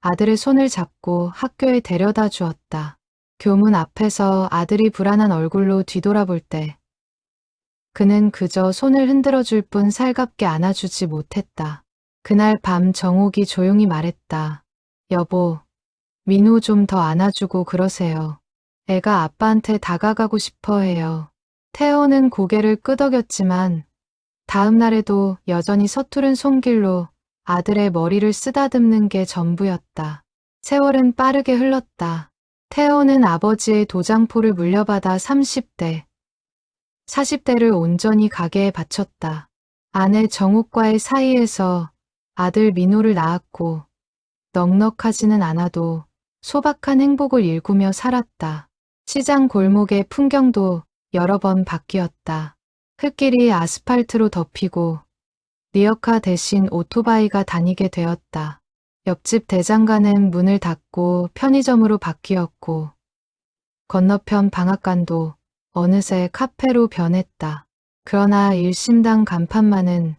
아들의 손을 잡고 학교에 데려다 주었다. 교문 앞에서 아들이 불안한 얼굴로 뒤돌아볼 때 그는 그저 손을 흔들어 줄 뿐 살갑게 안아주지 못했다. 그날 밤 정옥이 조용히 말했다. 여보, 민호 좀 더 안아주고 그러세요. 애가 아빠한테 다가가고 싶어 해요. 태호는 고개를 끄덕였지만 다음 날에도 여전히 서투른 손길로 아들의 머리를 쓰다듬는 게 전부였다. 세월은 빠르게 흘렀다. 태호는 아버지의 도장포를 물려받아 30대, 40대를 온전히 가게에 바쳤다. 아내 정옥과의 사이에서 아들 민호를 낳았고 넉넉하지는 않아도 소박한 행복을 일구며 살았다. 시장 골목의 풍경도 여러 번 바뀌었다. 흙길이 아스팔트로 덮이고 리어카 대신 오토바이가 다니게 되었다. 옆집 대장간은 문을 닫고 편의점으로 바뀌었고 건너편 방앗간도 어느새 카페로 변했다. 그러나 일심당 간판만은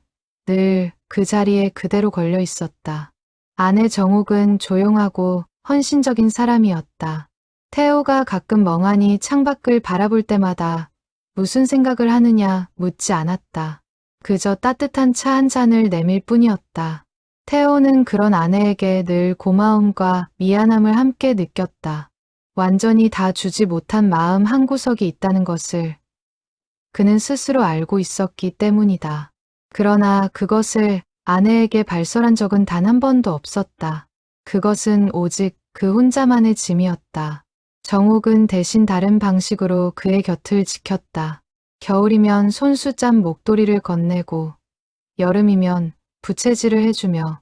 늘 그 자리에 그대로 걸려 있었다. 아내 정옥은 조용하고 헌신적인 사람이었다. 태호가 가끔 멍하니 창밖을 바라볼 때마다 무슨 생각을 하느냐 묻지 않았다. 그저 따뜻한 차 한 잔을 내밀 뿐이었다. 태호는 그런 아내에게 늘 고마움과 미안함을 함께 느꼈다. 완전히 다 주지 못한 마음 한구석이 있다는 것을 그는 스스로 알고 있었기 때문이다. 그러나 그것을 아내에게 발설한 적은 단 한 번도 없었다. 그것은 오직 그 혼자만의 짐이었다. 정옥은 대신 다른 방식으로 그의 곁을 지켰다. 겨울이면 손수 짠 목도리를 건네고 여름이면 부채질을 해주며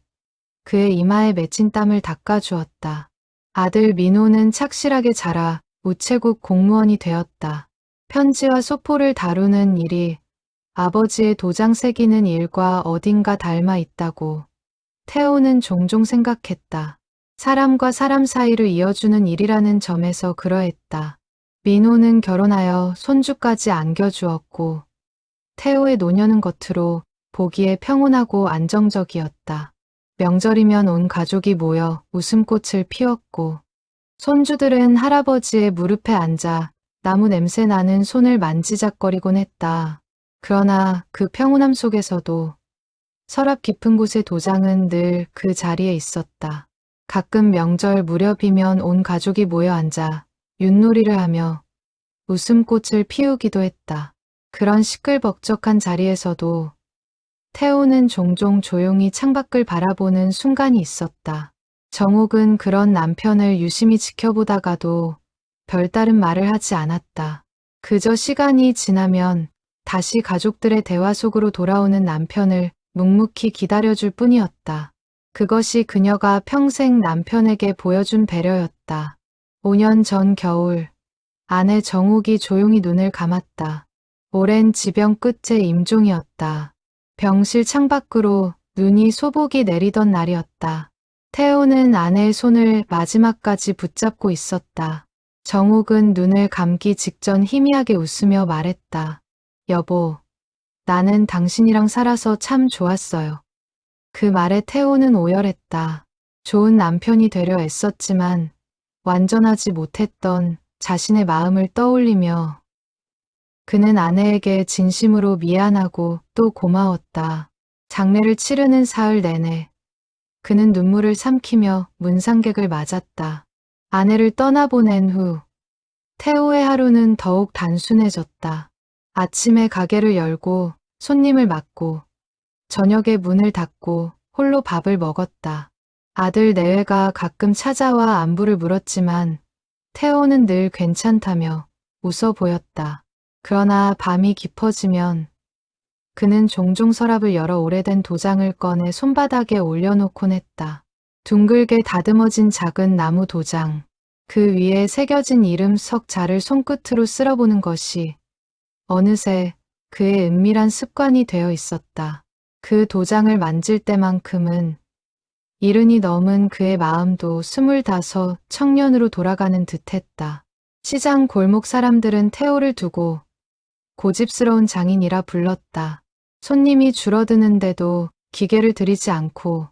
그의 이마에 맺힌 땀을 닦아주었다. 아들 민호는 착실하게 자라 우체국 공무원이 되었다. 편지와 소포를 다루는 일이 아버지의 도장 새기는 일과 어딘가 닮아 있다고 태호는 종종 생각했다. 사람과 사람 사이를 이어주는 일이라는 점에서 그러했다. 민호는 결혼하여 손주까지 안겨주었고 태호의 노년은 겉으로 보기에 평온하고 안정적이었다. 명절이면 온 가족이 모여 웃음꽃을 피웠고 손주들은 할아버지의 무릎에 앉아 나무 냄새 나는 손을 만지작거리곤 했다. 그러나 그 평온함 속에서도 서랍 깊은 곳의 도장은 늘 그 자리에 있었다. 가끔 명절 무렵이면 온 가족이 모여 앉아 윷놀이를 하며 웃음꽃을 피우기도 했다. 그런 시끌벅적한 자리에서도 태호는 종종 조용히 창밖을 바라보는 순간이 있었다. 정옥은 그런 남편을 유심히 지켜보다가도 별다른 말을 하지 않았다. 그저 시간이 지나면 다시 가족들의 대화 속으로 돌아오는 남편을 묵묵히 기다려줄 뿐이었다. 그것이 그녀가 평생 남편에게 보여준 배려였다. 5년 전 겨울, 아내 정옥이 조용히 눈을 감았다. 오랜 지병 끝의 임종이었다. 병실 창밖으로 눈이 소복이 내리던 날이었다. 태호는 아내의 손을 마지막까지 붙잡고 있었다. 정옥은 눈을 감기 직전 희미하게 웃으며 말했다. 여보, 나는 당신이랑 살아서 참 좋았어요. 그 말에 태호는 오열했다. 좋은 남편이 되려 애썼지만 완전하지 못했던 자신의 마음을 떠올리며 그는 아내에게 진심으로 미안하고 또 고마웠다. 장례를 치르는 사흘 내내 그는 눈물을 삼키며 문상객을 맞았다. 아내를 떠나보낸 후 태호의 하루는 더욱 단순해졌다. 아침에 가게를 열고 손님을 맞고 저녁에 문을 닫고 홀로 밥을 먹었다. 아들 내외가 가끔 찾아와 안부를 물었지만 태호는 늘 괜찮다며 웃어 보였다. 그러나 밤이 깊어지면 그는 종종 서랍을 열어 오래된 도장을 꺼내 손바닥에 올려놓곤 했다. 둥글게 다듬어진 작은 나무 도장, 그 위에 새겨진 이름 석 자를 손끝으로 쓸어보는 것이 어느새 그의 은밀한 습관이 되어 있었다. 그 도장을 만질 때만큼은 이른이 넘은 그의 마음도 25 청년으로 돌아가는 듯했다. 시장 골목 사람들은 태호를 두고 고집스러운 장인이라 불렀다. 손님이 줄어드는데도 기계를 들이지 않고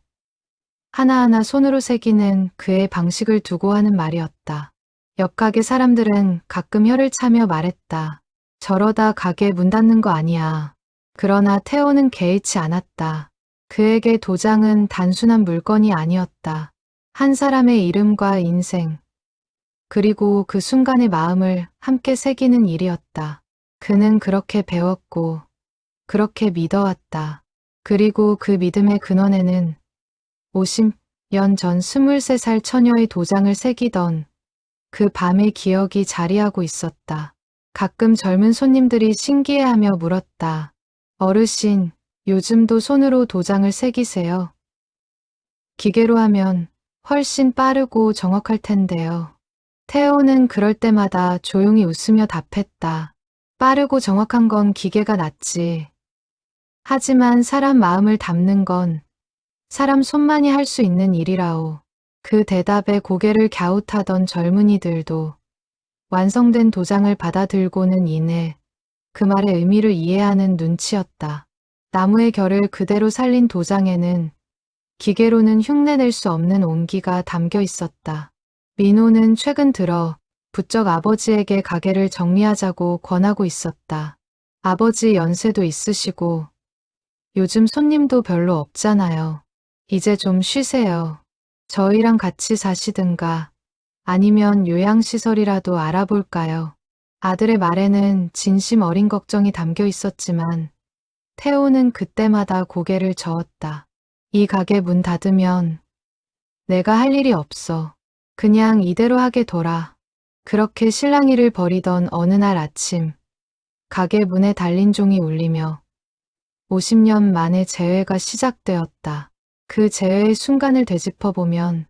하나하나 손으로 새기는 그의 방식을 두고 하는 말이었다. 옆 가게 사람들은 가끔 혀를 차며 말했다. 저러다 가게 문 닫는 거 아니야. 그러나 태호는 개의치 않았다. 그에게 도장은 단순한 물건이 아니었다. 한 사람의 이름과 인생, 그리고 그 순간의 마음을 함께 새기는 일이었다. 그는 그렇게 배웠고 그렇게 믿어왔다. 그리고 그 믿음의 근원에는 50년 전 23살 처녀의 도장을 새기던 그 밤의 기억이 자리하고 있었다. 가끔 젊은 손님들이 신기해하며 물었다. 어르신, 요즘도 손으로 도장을 새기세요? 기계로 하면 훨씬 빠르고 정확할 텐데요. 태호는 그럴 때마다 조용히 웃으며 답했다. 빠르고 정확한 건 기계가 낫지. 하지만 사람 마음을 담는 건 사람 손만이 할 수 있는 일이라오. 그 대답에 고개를 갸웃하던 젊은이들도 완성된 도장을 받아들고는 이내 그 말의 의미를 이해하는 눈치였다. 나무의 결을 그대로 살린 도장에는 기계로는 흉내낼 수 없는 온기가 담겨 있었다. 민호는 최근 들어 부쩍 아버지에게 가게를 정리하자고 권하고 있었다. 아버지 연세도 있으시고 요즘 손님도 별로 없잖아요. 이제 좀 쉬세요. 저희랑 같이 사시든가 아니면 요양시설이라도 알아볼까요? 아들의 말에는 진심 어린 걱정이 담겨 있었지만 태호는 그때마다 고개를 저었다. 이 가게 문 닫으면 내가 할 일이 없어. 그냥 이대로 하게 둬라. 그렇게 실랑이를 벌이던 어느 날 아침 가게 문에 달린 종이 울리며 50년 만에 재회가 시작되었다. 그 재회의 순간을 되짚어보면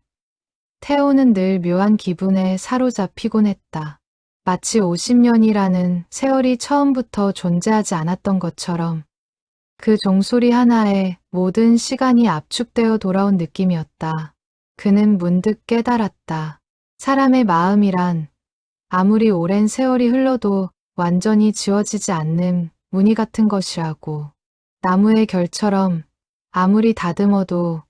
태호는 늘 묘한 기분에 사로잡히곤 했다. 마치 50년이라는 세월이 처음부터 존재하지 않았던 것처럼 그 종소리 하나에 모든 시간이 압축되어 돌아온 느낌이었다. 그는 문득 깨달았다. 사람의 마음이란 아무리 오랜 세월이 흘러도 완전히 지워지지 않는 무늬 같은 것이라고. 나무의 결처럼 아무리 다듬어도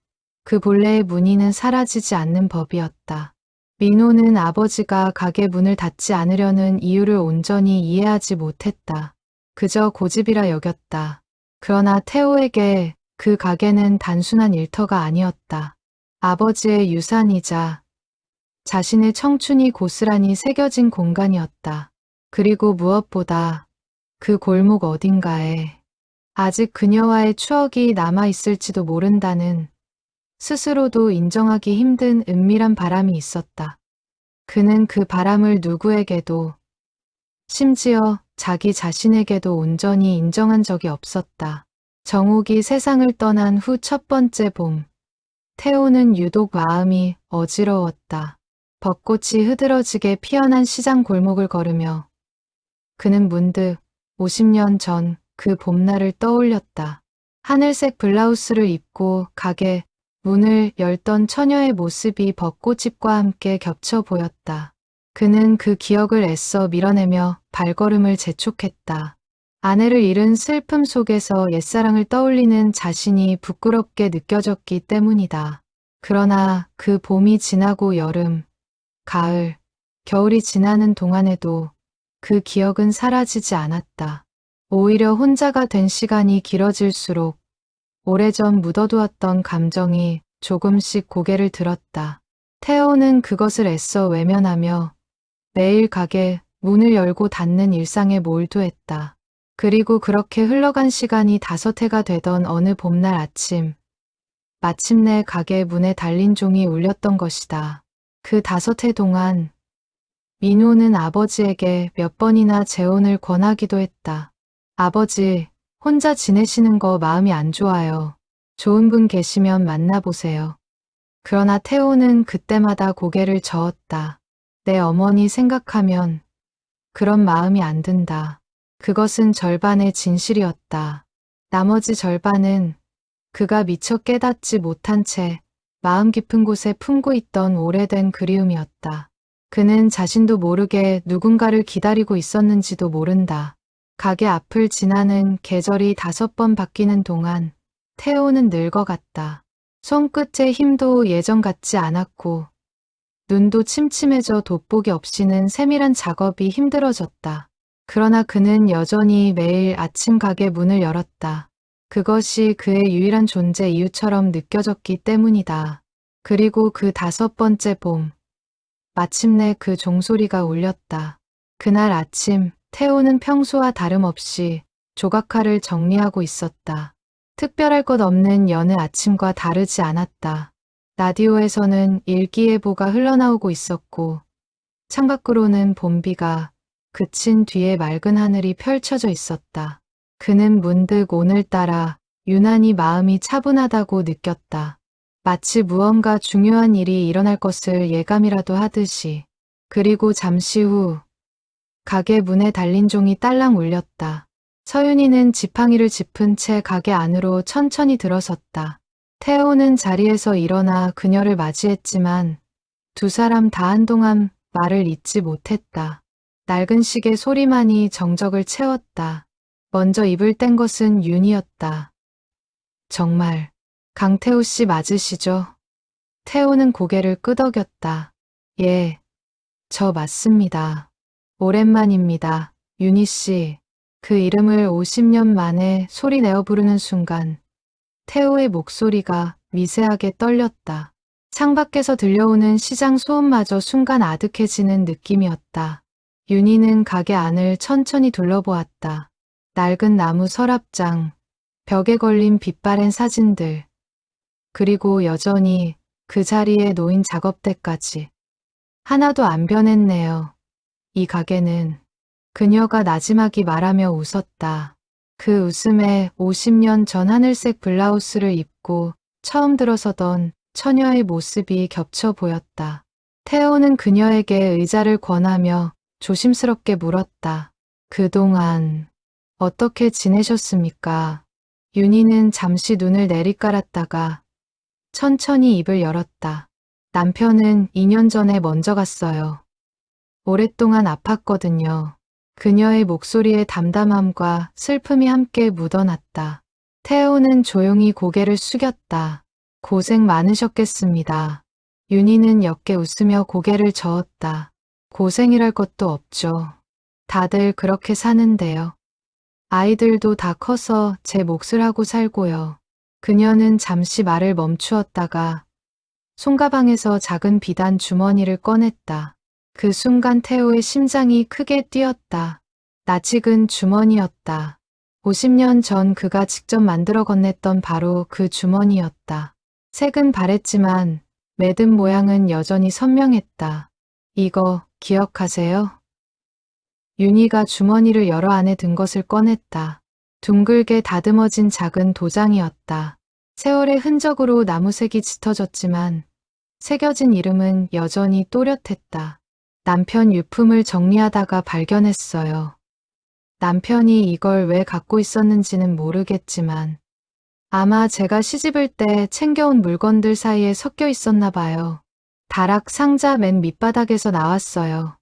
그 본래의 무늬는 사라지지 않는 법이었다. 민호는 아버지가 가게 문을 닫지 않으려는 이유를 온전히 이해하지 못했다. 그저 고집이라 여겼다. 그러나 태호에게 그 가게는 단순한 일터가 아니었다. 아버지의 유산이자 자신의 청춘이 고스란히 새겨진 공간이었다. 그리고 무엇보다 그 골목 어딘가에 아직 그녀와의 추억이 남아있을지도 모른다는 스스로도 인정하기 힘든 은밀한 바람이 있었다. 그는 그 바람을 누구에게도, 심지어 자기 자신에게도 온전히 인정한 적이 없었다. 정옥이 세상을 떠난 후 첫 번째 봄, 태호는 유독 마음이 어지러웠다. 벚꽃이 흐드러지게 피어난 시장 골목을 걸으며 그는 문득 50년 전 그 봄날을 떠올렸다. 하늘색 블라우스를 입고 가게 문을 열던 처녀의 모습이 벚꽃잎과 함께 겹쳐 보였다. 그는 그 기억을 애써 밀어내며 발걸음을 재촉했다. 아내를 잃은 슬픔 속에서 옛사랑을 떠올리는 자신이 부끄럽게 느껴졌기 때문이다. 그러나 그 봄이 지나고 여름, 가을, 겨울이 지나는 동안에도 그 기억은 사라지지 않았다. 오히려 혼자가 된 시간이 길어질수록 오래전 묻어두었던 감정이 조금씩 고개를 들었다. 태호는 그것을 애써 외면하며 매일 가게 문을 열고 닫는 일상에 몰두했다. 그리고 그렇게 흘러간 시간이 5해가 되던 어느 봄날 아침, 마침내 가게 문에 달린 종이 울렸던 것이다. 그 5해 동안 민호는 아버지에게 몇 번이나 재혼을 권하기도 했다. 아버지, 혼자 지내시는 거 마음이 안 좋아요. 좋은 분 계시면 만나보세요. 그러나 태호는 그때마다 고개를 저었다. 내 어머니 생각하면 그런 마음이 안 든다. 그것은 절반의 진실이었다. 나머지 절반은 그가 미처 깨닫지 못한 채 마음 깊은 곳에 품고 있던 오래된 그리움이었다. 그는 자신도 모르게 누군가를 기다리고 있었는지도 모른다. 가게 앞을 지나는 계절이 5번 바뀌는 동안 태호는 늙어갔다. 손끝의 힘도 예전 같지 않았고 눈도 침침해져 돋보기 없이는 세밀한 작업이 힘들어졌다. 그러나 그는 여전히 매일 아침 가게 문을 열었다. 그것이 그의 유일한 존재 이유처럼 느껴졌기 때문이다. 그리고 그 5번째 봄, 마침내 그 종소리가 울렸다. 그날 아침, 태호는 평소와 다름없이 조각칼을 정리하고 있었다. 특별할 것 없는 여느 아침과 다르지 않았다. 라디오에서는 일기예보가 흘러나오고 있었고 창밖으로는 봄비가 그친 뒤에 맑은 하늘이 펼쳐져 있었다. 그는 문득 오늘따라 유난히 마음이 차분하다고 느꼈다. 마치 무언가 중요한 일이 일어날 것을 예감이라도 하듯이. 그리고 잠시 후 가게 문에 달린 종이 딸랑 울렸다. 서윤이는 지팡이를 짚은 채 가게 안으로 천천히 들어섰다. 태호는 자리에서 일어나 그녀를 맞이했지만 두 사람 다 한동안 말을 잇지 못했다. 낡은 시계 소리만이 정적을 채웠다. 먼저 입을 뗀 것은 윤이었다. 정말 강태호 씨 맞으시죠? 태호는 고개를 끄덕였다. 예, 저 맞습니다. 오랜만입니다. 윤희 씨. 그 이름을 50년 만에 소리 내어 부르는 순간 태호의 목소리가 미세하게 떨렸다. 창밖에서 들려오는 시장 소음마저 순간 아득해지는 느낌이었다. 윤희는 가게 안을 천천히 둘러보았다. 낡은 나무 서랍장, 벽에 걸린 빛바랜 사진들, 그리고 여전히 그 자리에 놓인 작업대까지. 하나도 안 변했네요. 이 가게는. 그녀가 나지막이 말하며 웃었다. 그 웃음에 50년 전 하늘색 블라우스를 입고 처음 들어서던 처녀의 모습이 겹쳐 보였다. 태호는 그녀에게 의자를 권하며 조심스럽게 물었다. 그동안 어떻게 지내셨습니까? 윤희는 잠시 눈을 내리깔았다가 천천히 입을 열었다. 남편은 2년 전에 먼저 갔어요. 오랫동안 아팠거든요. 그녀의 목소리에 담담함과 슬픔이 함께 묻어났다. 태호는 조용히 고개를 숙였다. 고생 많으셨겠습니다. 윤희는 옅게 웃으며 고개를 저었다. 고생이랄 것도 없죠. 다들 그렇게 사는데요. 아이들도 다 커서 제 몫을 하고 살고요. 그녀는 잠시 말을 멈추었다가 손가방에서 작은 비단 주머니를 꺼냈다. 그 순간 태호의 심장이 크게 뛰었다. 낯익은 주머니였다. 50년 전 그가 직접 만들어 건넸던 바로 그 주머니였다. 색은 바랬지만 매듭 모양은 여전히 선명했다. 이거 기억하세요? 윤희가 주머니를 열어 안에 든 것을 꺼냈다. 둥글게 다듬어진 작은 도장이었다. 세월의 흔적으로 나무색이 짙어졌지만 새겨진 이름은 여전히 또렷했다. 남편 유품을 정리하다가 발견했어요. 남편이 이걸 왜 갖고 있었는지는 모르겠지만 아마 제가 시집을 때 챙겨온 물건들 사이에 섞여 있었나 봐요. 다락 상자 맨 밑바닥에서 나왔어요.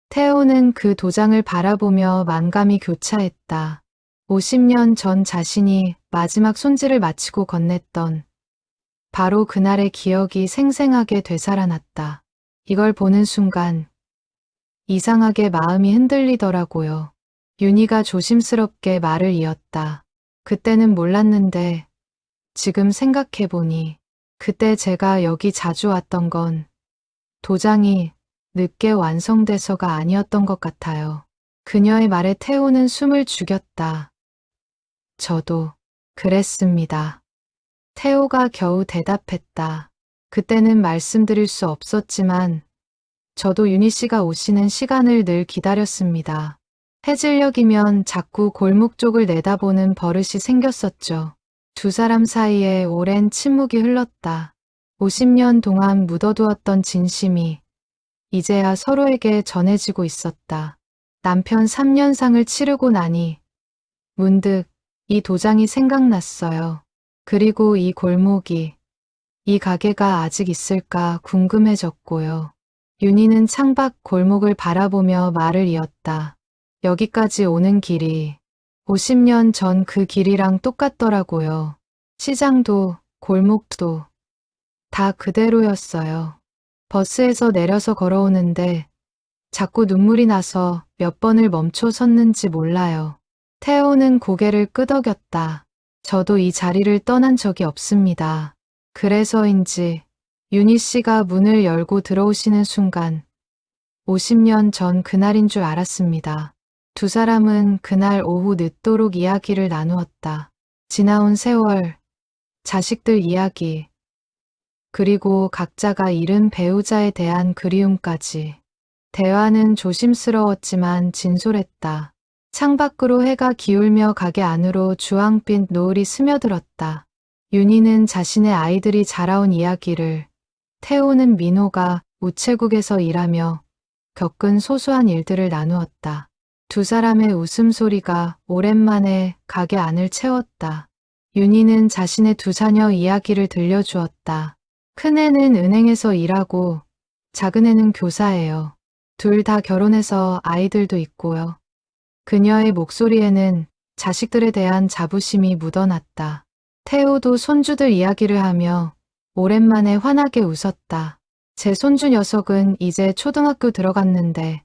태호는 그 도장을 바라보며 만감이 교차했다. 50년 전 자신이 마지막 손질을 마치고 건넸던 바로 그날의 기억이 생생하게 되살아났다. 이걸 보는 순간 이상하게 마음이 흔들리더라고요. 윤희가 조심스럽게 말을 이었다. 그때는 몰랐는데 지금 생각해보니 그때 제가 여기 자주 왔던 건 도장이 늦게 완성돼서가 아니었던 것 같아요. 그녀의 말에 태호는 숨을 죽였다. 저도 그랬습니다. 태호가 겨우 대답했다. 그때는 말씀드릴 수 없었지만 저도 윤희 씨가 오시는 시간을 늘 기다렸습니다. 해질녘이면 자꾸 골목 쪽을 내다보는 버릇이 생겼었죠. 두 사람 사이에 오랜 침묵이 흘렀다. 50년 동안 묻어두었던 진심이 이제야 서로에게 전해지고 있었다. 남편 3년상을 치르고 나니 문득 이 도장이 생각났어요. 그리고 이 골목이, 이 가게가 아직 있을까 궁금해졌고요. 윤희는 창밖 골목을 바라보며 말을 이었다. 여기까지 오는 길이 50년 전 그 길이랑 똑같더라고요. 시장도 골목도 다 그대로였어요. 버스에서 내려서 걸어오는데 자꾸 눈물이 나서 몇 번을 멈춰 섰는지 몰라요. 태호는 고개를 끄덕였다. 저도 이 자리를 떠난 적이 없습니다. 그래서인지 윤희 씨가 문을 열고 들어오시는 순간 50년 전 그날인 줄 알았습니다. 두 사람은 그날 오후 늦도록 이야기를 나누었다. 지나온 세월, 자식들 이야기, 그리고 각자가 잃은 배우자에 대한 그리움까지. 대화는 조심스러웠지만 진솔했다. 창밖으로 해가 기울며 가게 안으로 주황빛 노을이 스며들었다. 윤희는 자신의 아이들이 자라온 이야기를, 태호는 민호가 우체국에서 일하며 겪은 소소한 일들을 나누었다. 두 사람의 웃음소리가 오랜만에 가게 안을 채웠다. 윤희는 자신의 두 자녀 이야기를 들려주었다. 큰애는 은행에서 일하고 작은애는 교사예요. 둘 다 결혼해서 아이들도 있고요. 그녀의 목소리에는 자식들에 대한 자부심이 묻어났다. 태호도 손주들 이야기를 하며 오랜만에 환하게 웃었다. 제 손주 녀석은 이제 초등학교 들어갔는데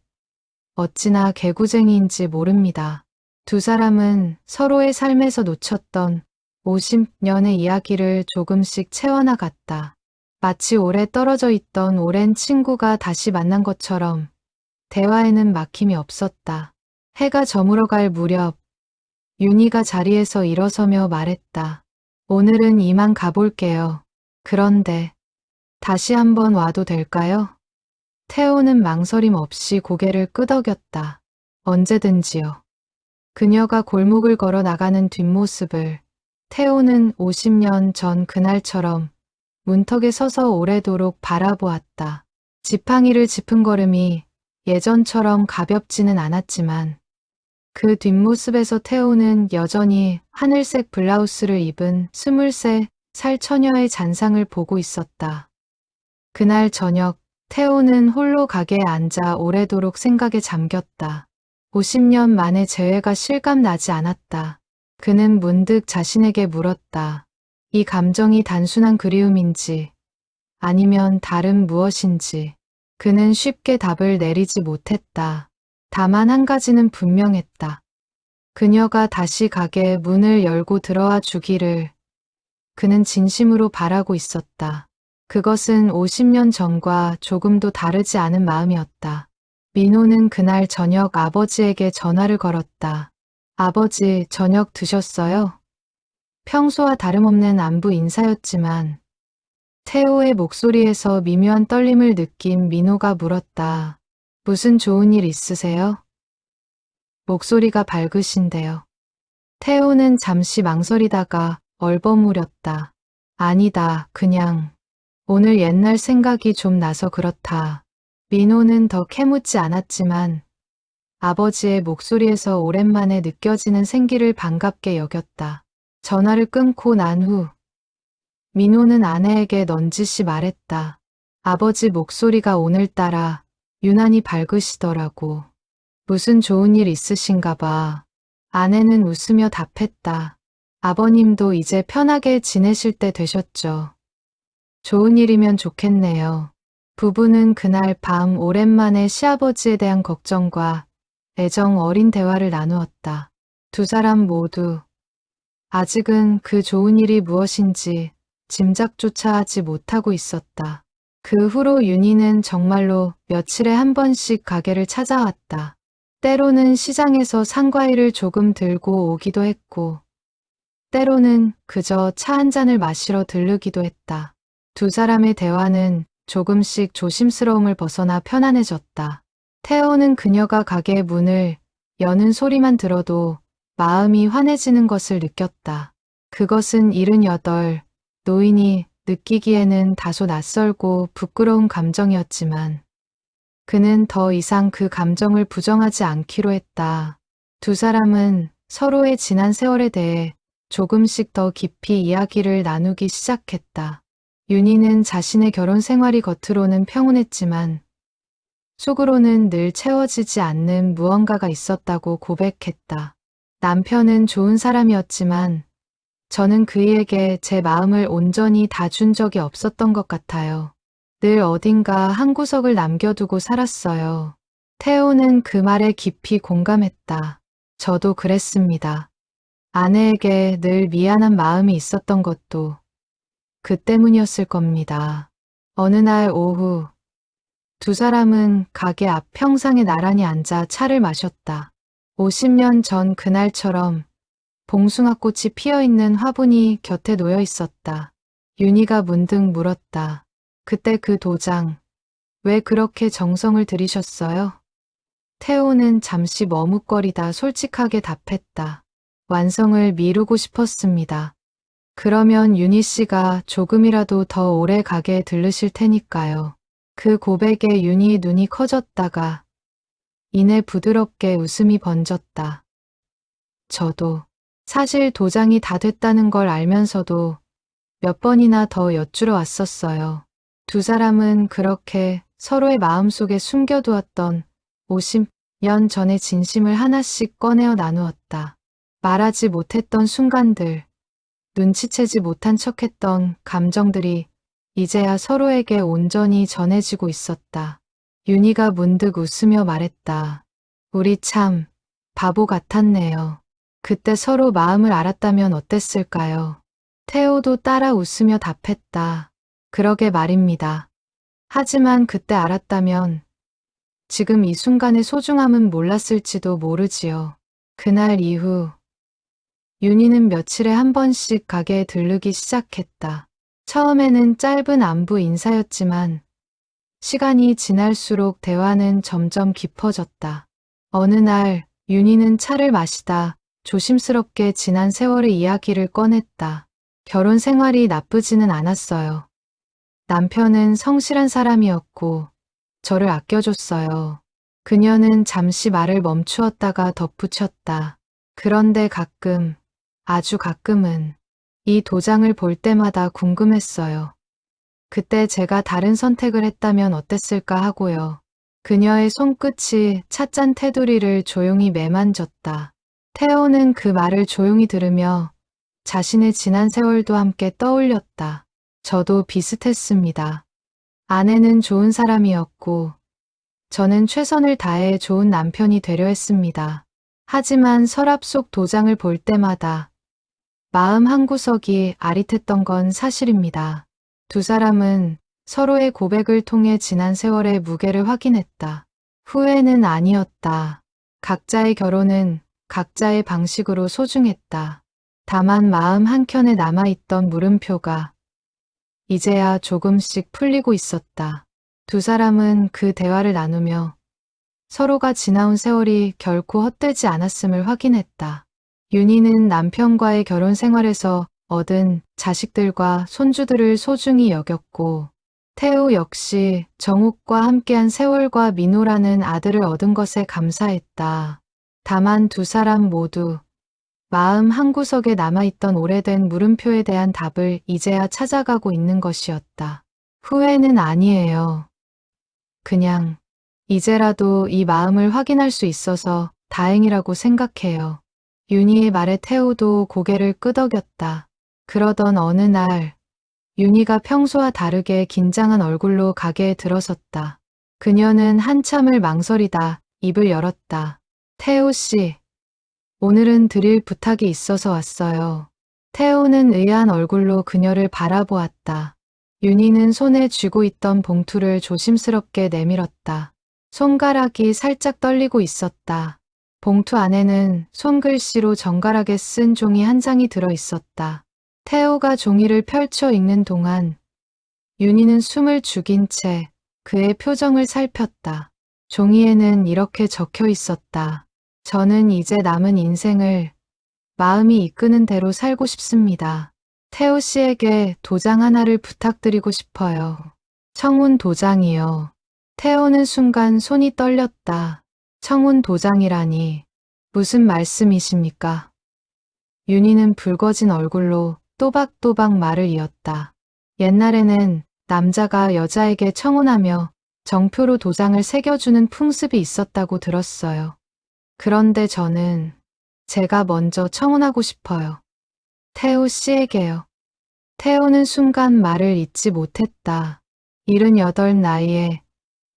어찌나 개구쟁이인지 모릅니다. 두 사람은 서로의 삶에서 놓쳤던 50년의 이야기를 조금씩 채워나갔다. 마치 오래 떨어져 있던 오랜 친구가 다시 만난 것처럼 대화에는 막힘이 없었다. 해가 저물어갈 무렵 윤희가 자리에서 일어서며 말했다. 오늘은 이만 가볼게요. 그런데 다시 한번 와도 될까요? 태호는 망설임 없이 고개를 끄덕였다. 언제든지요. 그녀가 골목을 걸어 나가는 뒷모습을 태호는 50년 전 그날처럼 문턱에 서서 오래도록 바라보았다. 지팡이를 짚은 걸음이 예전처럼 가볍지는 않았지만 그 뒷모습에서 태호는 여전히 하늘색 블라우스를 입은 23살 처녀의 잔상을 보고 있었다. 그날 저녁 태호는 홀로 가게에 앉아 오래도록 생각에 잠겼다. 50년 만에 재회가 실감나지 않았다. 그는 문득 자신에게 물었다. 이 감정이 단순한 그리움인지 아니면 다른 무엇인지. 그는 쉽게 답을 내리지 못했다. 다만 한 가지는 분명했다. 그녀가 다시 가게의 문을 열고 들어와 주기를 그는 진심으로 바라고 있었다. 그것은 50년 전과 조금도 다르지 않은 마음이었다. 민호는 그날 저녁 아버지에게 전화를 걸었다. 아버지, 저녁 드셨어요? 평소와 다름없는 안부 인사였지만 태호의 목소리에서 미묘한 떨림을 느낀 민호가 물었다. 무슨 좋은 일 있으세요? 목소리가 밝으신데요. 태호는 잠시 망설이다가 얼버무렸다. 아니다, 그냥 오늘 옛날 생각이 좀 나서 그렇다. 민호는 더 캐묻지 않았지만 아버지의 목소리에서 오랜만에 느껴지는 생기를 반갑게 여겼다. 전화를 끊고 난 후 민호는 아내에게 넌지시 말했다. 아버지 목소리가 오늘따라 유난히 밝으시더라고. 무슨 좋은 일 있으신가 봐. 아내는 웃으며 답했다. 아버님도 이제 편하게 지내실 때 되셨죠. 좋은 일이면 좋겠네요. 부부는 그날 밤 오랜만에 시아버지에 대한 걱정과 애정 어린 대화를 나누었다. 두 사람 모두 아직은 그 좋은 일이 무엇인지 짐작조차 하지 못하고 있었다. 그 후로 윤희는 정말로 며칠에 한 번씩 가게를 찾아왔다. 때로는 시장에서 산과일을 조금 들고 오기도 했고, 때로는 그저 차 한 잔을 마시러 들르기도 했다. 두 사람의 대화는 조금씩 조심스러움을 벗어나 편안해졌다. 태호는 그녀가 가게의 문을 여는 소리만 들어도 마음이 환해지는 것을 느꼈다. 그것은 78, 노인이 느끼기에는 다소 낯설고 부끄러운 감정이었지만 그는 더 이상 그 감정을 부정하지 않기로 했다. 두 사람은 서로의 지난 세월에 대해 조금씩 더 깊이 이야기를 나누기 시작했다. 윤희는 자신의 결혼 생활이 겉으로는 평온했지만 속으로는 늘 채워지지 않는 무언가가 있었다고 고백했다. 남편은 좋은 사람이었지만 저는 그에게 제 마음을 온전히 다 준 적이 없었던 것 같아요. 늘 어딘가 한 구석을 남겨두고 살았어요. 태호는 그 말에 깊이 공감했다. 저도 그랬습니다. 아내에게 늘 미안한 마음이 있었던 것도 그 때문이었을 겁니다. 어느 날 오후 두 사람은 가게 앞 평상에 나란히 앉아 차를 마셨다. 50년 전 그날처럼 봉숭아꽃이 피어있는 화분이 곁에 놓여 있었다. 윤희가 문득 물었다. 그때 그 도장, 왜 그렇게 정성을 들이셨어요? 태호는 잠시 머뭇거리다 솔직하게 답했다. 완성을 미루고 싶었습니다. 그러면 윤희 씨가 조금이라도 더 오래 가게에 들르실 테니까요. 그 고백에 윤희의 눈이 커졌다가 이내 부드럽게 웃음이 번졌다. 저도 사실 도장이 다 됐다는 걸 알면서도 몇 번이나 더 여쭈러 왔었어요. 두 사람은 그렇게 서로의 마음속에 숨겨두었던 50년 전의 진심을 하나씩 꺼내어 나누었다. 말하지 못했던 순간들, 눈치채지 못한 척했던 감정들이 이제야 서로에게 온전히 전해지고 있었다. 윤희가 문득 웃으며 말했다. 우리 참 바보 같았네요. 그때 서로 마음을 알았다면 어땠을까요? 태호도 따라 웃으며 답했다. 그러게 말입니다. 하지만 그때 알았다면 지금 이 순간의 소중함은 몰랐을지도 모르지요. 그날 이후 윤희는 며칠에 한 번씩 가게에 들르기 시작했다. 처음에는 짧은 안부 인사였지만 시간이 지날수록 대화는 점점 깊어졌다. 어느 날 윤희는 차를 마시다 조심스럽게 지난 세월의 이야기를 꺼냈다. 결혼 생활이 나쁘지는 않았어요. 남편은 성실한 사람이었고 저를 아껴줬어요. 그녀는 잠시 말을 멈추었다가 덧붙였다. 그런데 가끔, 아주 가끔은 이 도장을 볼 때마다 궁금했어요. 그때 제가 다른 선택을 했다면 어땠을까 하고요. 그녀의 손끝이 찻잔 테두리를 조용히 매만졌다. 태호는 그 말을 조용히 들으며 자신의 지난 세월도 함께 떠올렸다. 저도 비슷했습니다. 아내는 좋은 사람이었고 저는 최선을 다해 좋은 남편이 되려 했습니다. 하지만 서랍 속 도장을 볼 때마다 마음 한구석이 아릿했던 건 사실입니다. 두 사람은 서로의 고백을 통해 지난 세월의 무게를 확인했다. 후회는 아니었다. 각자의 결혼은 각자의 방식으로 소중했다. 다만 마음 한켠에 남아있던 물음표가 이제야 조금씩 풀리고 있었다. 두 사람은 그 대화를 나누며 서로가 지나온 세월이 결코 헛되지 않았음을 확인했다. 윤희는 남편과의 결혼 생활에서 얻은 자식들과 손주들을 소중히 여겼고 태우 역시 정욱과 함께한 세월과 민호라는 아들을 얻은 것에 감사했다. 다만 두 사람 모두 마음 한구석에 남아있던 오래된 물음표에 대한 답을 이제야 찾아가고 있는 것이었다. 후회는 아니에요. 그냥 이제라도 이 마음을 확인할 수 있어서 다행이라고 생각해요. 윤희의 말에 태우도 고개를 끄덕였다. 그러던 어느 날 윤희가 평소와 다르게 긴장한 얼굴로 가게에 들어섰다. 그녀는 한참을 망설이다 입을 열었다. 태호 씨, 오늘은 드릴 부탁이 있어서 왔어요. 태호는 의아한 얼굴로 그녀를 바라보았다. 윤희는 손에 쥐고 있던 봉투를 조심스럽게 내밀었다. 손가락이 살짝 떨리고 있었다. 봉투 안에는 손글씨로 정갈하게 쓴 종이 한 장이 들어 있었다. 태호가 종이를 펼쳐 읽는 동안 윤희는 숨을 죽인 채 그의 표정을 살폈다. 종이에는 이렇게 적혀 있었다. 저는 이제 남은 인생을 마음이 이끄는 대로 살고 싶습니다. 태호 씨에게 도장 하나를 부탁드리고 싶어요. 청혼 도장이요. 태호는 순간 손이 떨렸다. 청혼 도장이라니 무슨 말씀이십니까? 윤희는 붉어진 얼굴로 또박또박 말을 이었다. 옛날에는 남자가 여자에게 청혼하며 정표로 도장을 새겨주는 풍습이 있었다고 들었어요. 그런데 저는 제가 먼저 청혼하고 싶어요. 태호 씨에게요. 태호는 순간 말을 잇지 못했다. 78 나이에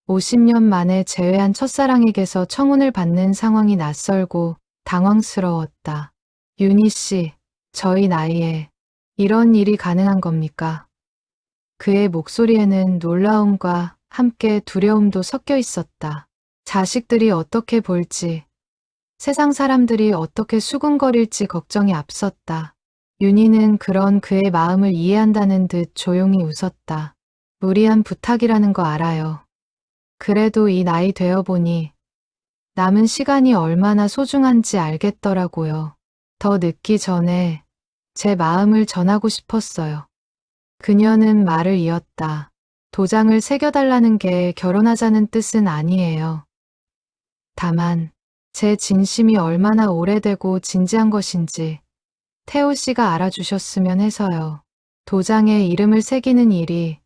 50년 만에 재회한 첫사랑에게서 청혼을 받는 상황이 낯설고 당황스러웠다. 윤희 씨, 저희 나이에 이런 일이 가능한 겁니까? 그의 목소리에는 놀라움과 함께 두려움도 섞여 있었다. 자식들이 어떻게 볼지, 세상 사람들이 어떻게 수군거릴지 걱정이 앞섰다. 윤희는 그런 그의 마음을 이해한다는 듯 조용히 웃었다. 무리한 부탁이라는 거 알아요. 그래도 이 나이 되어 보니 남은 시간이 얼마나 소중한지 알겠더라고요. 더 늦기 전에 제 마음을 전하고 싶었어요. 그녀는 말을 이었다. 도장을 새겨달라는 게 결혼하자는 뜻은 아니에요. 다만 제 진심이 얼마나 오래되고 진지한 것인지 태호 씨가 알아주셨으면 해서요. 도장에 이름을 새기는 일이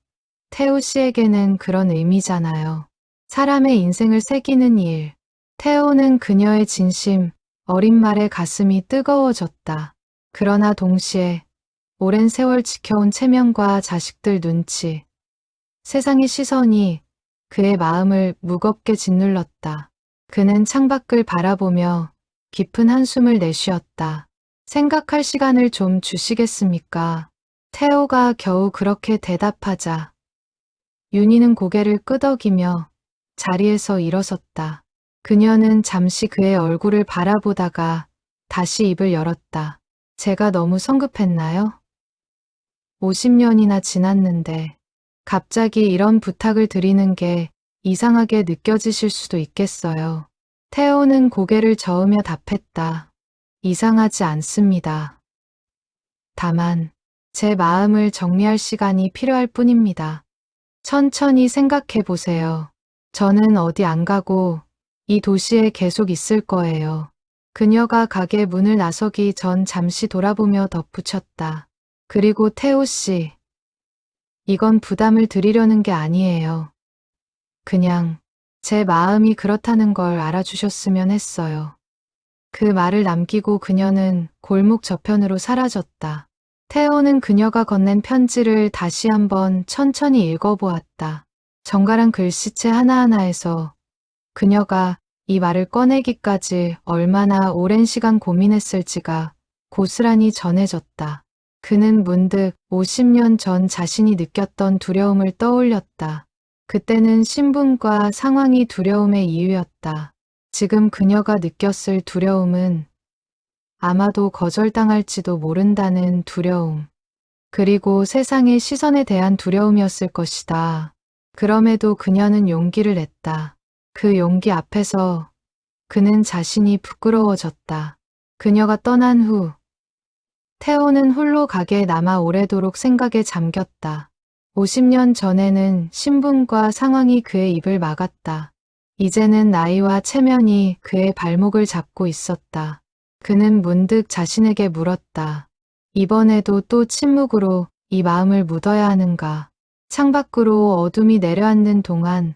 태호 씨에게는 그런 의미잖아요. 사람의 인생을 새기는 일. 태호는 그녀의 진심, 어린 말에 가슴이 뜨거워졌다. 그러나 동시에 오랜 세월 지켜온 체면과 자식들 눈치, 세상의 시선이 그의 마음을 무겁게 짓눌렀다. 그는 창밖을 바라보며 깊은 한숨을 내쉬었다. 생각할 시간을 좀 주시겠습니까? 태호가 겨우 그렇게 대답하자 윤희는 고개를 끄덕이며 자리에서 일어섰다. 그녀는 잠시 그의 얼굴을 바라보다가 다시 입을 열었다. 제가 너무 성급했나요? 50년이나 지났는데 갑자기 이런 부탁을 드리는 게 이상하게 느껴지실 수도 있겠어요. 태호는 고개를 저으며 답했다. 이상하지 않습니다. 다만 제 마음을 정리할 시간이 필요할 뿐입니다. 천천히 생각해 보세요. 저는 어디 안 가고 이 도시에 계속 있을 거예요. 그녀가 가게 문을 나서기 전 잠시 돌아보며 덧붙였다. 그리고 태호 씨, 이건 부담을 드리려는 게 아니에요. 그냥 제 마음이 그렇다는 걸 알아주셨으면 했어요. 그 말을 남기고 그녀는 골목 저편으로 사라졌다. 태호는 그녀가 건넨 편지를 다시 한번 천천히 읽어보았다. 정갈한 글씨체 하나하나에서 그녀가 이 말을 꺼내기까지 얼마나 오랜 시간 고민했을지가 고스란히 전해졌다. 그는 문득 50년 전 자신이 느꼈던 두려움을 떠올렸다. 그때는 신분과 상황이 두려움의 이유였다. 지금 그녀가 느꼈을 두려움은 아마도 거절당할지도 모른다는 두려움. 그리고 세상의 시선에 대한 두려움이었을 것이다. 그럼에도 그녀는 용기를 냈다. 그 용기 앞에서 그는 자신이 부끄러워졌다. 그녀가 떠난 후 태호는 홀로 가게에 남아 오래도록 생각에 잠겼다. 50년 전에는 신분과 상황이 그의 입을 막았다. 이제는 나이와 체면이 그의 발목을 잡고 있었다. 그는 문득 자신에게 물었다. 이번에도 또 침묵으로 이 마음을 묻어야 하는가. 창밖으로 어둠이 내려앉는 동안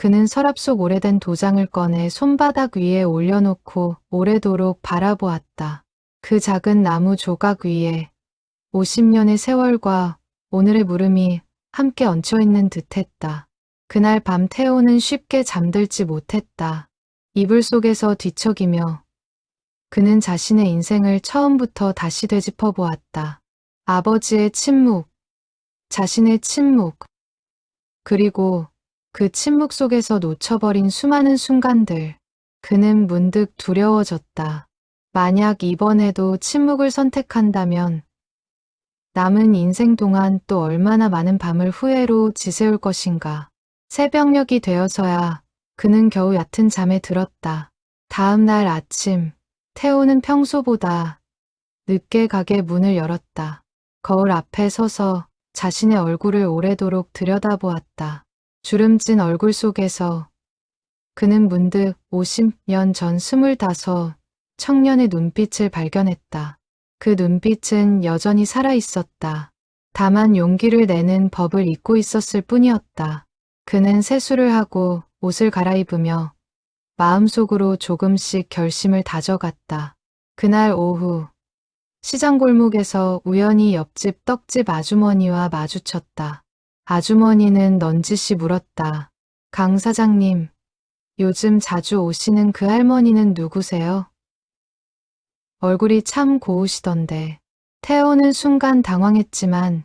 그는 서랍 속 오래된 도장을 꺼내 손바닥 위에 올려놓고 오래도록 바라보았다. 그 작은 나무 조각 위에 50년의 세월과 오늘의 물음이 함께 얹혀있는 듯했다. 그날 밤 태호는 쉽게 잠들지 못했다. 이불 속에서 뒤척이며 그는 자신의 인생을 처음부터 다시 되짚어 보았다. 아버지의 침묵, 자신의 침묵, 그리고 그 침묵 속에서 놓쳐버린 수많은 순간들. 그는 문득 두려워졌다. 만약 이번에도 침묵을 선택한다면 남은 인생 동안 또 얼마나 많은 밤을 후회로 지새울 것인가. 새벽녘이 되어서야 그는 겨우 얕은 잠에 들었다. 다음 날 아침, 태호는 평소보다 늦게 가게 문을 열었다. 거울 앞에 서서 자신의 얼굴을 오래도록 들여다보았다. 주름진 얼굴 속에서 그는 문득 50년 전 25 청년의 눈빛을 발견했다. 그 눈빛은 여전히 살아있었다. 다만 용기를 내는 법을 잊고 있었을 뿐이었다. 그는 세수를 하고 옷을 갈아입으며 마음속으로 조금씩 결심을 다져갔다. 그날 오후 시장 골목에서 우연히 옆집 떡집 아주머니와 마주쳤다. 아주머니는 넌지시 물었다. 강 사장님, 요즘 자주 오시는 그 할머니는 누구세요? 얼굴이 참 고우시던데. 태호는 순간 당황했지만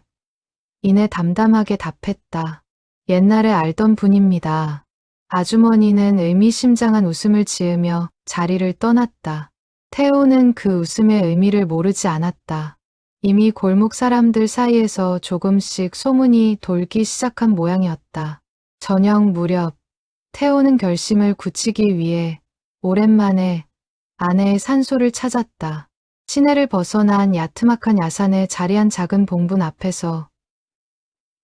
이내 담담하게 답했다. 옛날에 알던 분입니다. 아주머니는 의미심장한 웃음을 지으며 자리를 떠났다. 태호는 그 웃음의 의미를 모르지 않았다. 이미 골목 사람들 사이에서 조금씩 소문이 돌기 시작한 모양이었다. 저녁 무렵 태호는 결심을 굳히기 위해 오랜만에 아내의 산소를 찾았다. 시내를 벗어난 야트막한 야산의 자리한 작은 봉분 앞에서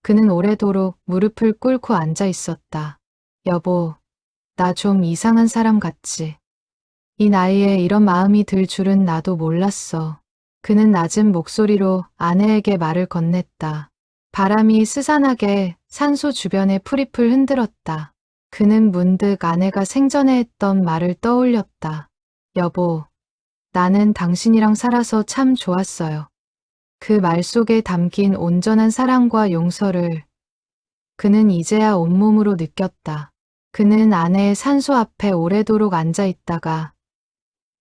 그는 오래도록 무릎을 꿇고 앉아 있었다. 여보, 나 좀 이상한 사람 같지? 이 나이에 이런 마음이 들 줄은 나도 몰랐어. 그는 낮은 목소리로 아내에게 말을 건넸다. 바람이 스산하게 산소 주변의 풀잎을 흔들었다. 그는 문득 아내가 생전에 했던 말을 떠올렸다. 여보, 나는 당신이랑 살아서 참 좋았어요. 그 말 속에 담긴 온전한 사랑과 용서를 그는 이제야 온몸으로 느꼈다. 그는 아내의 산소 앞에 오래도록 앉아 있다가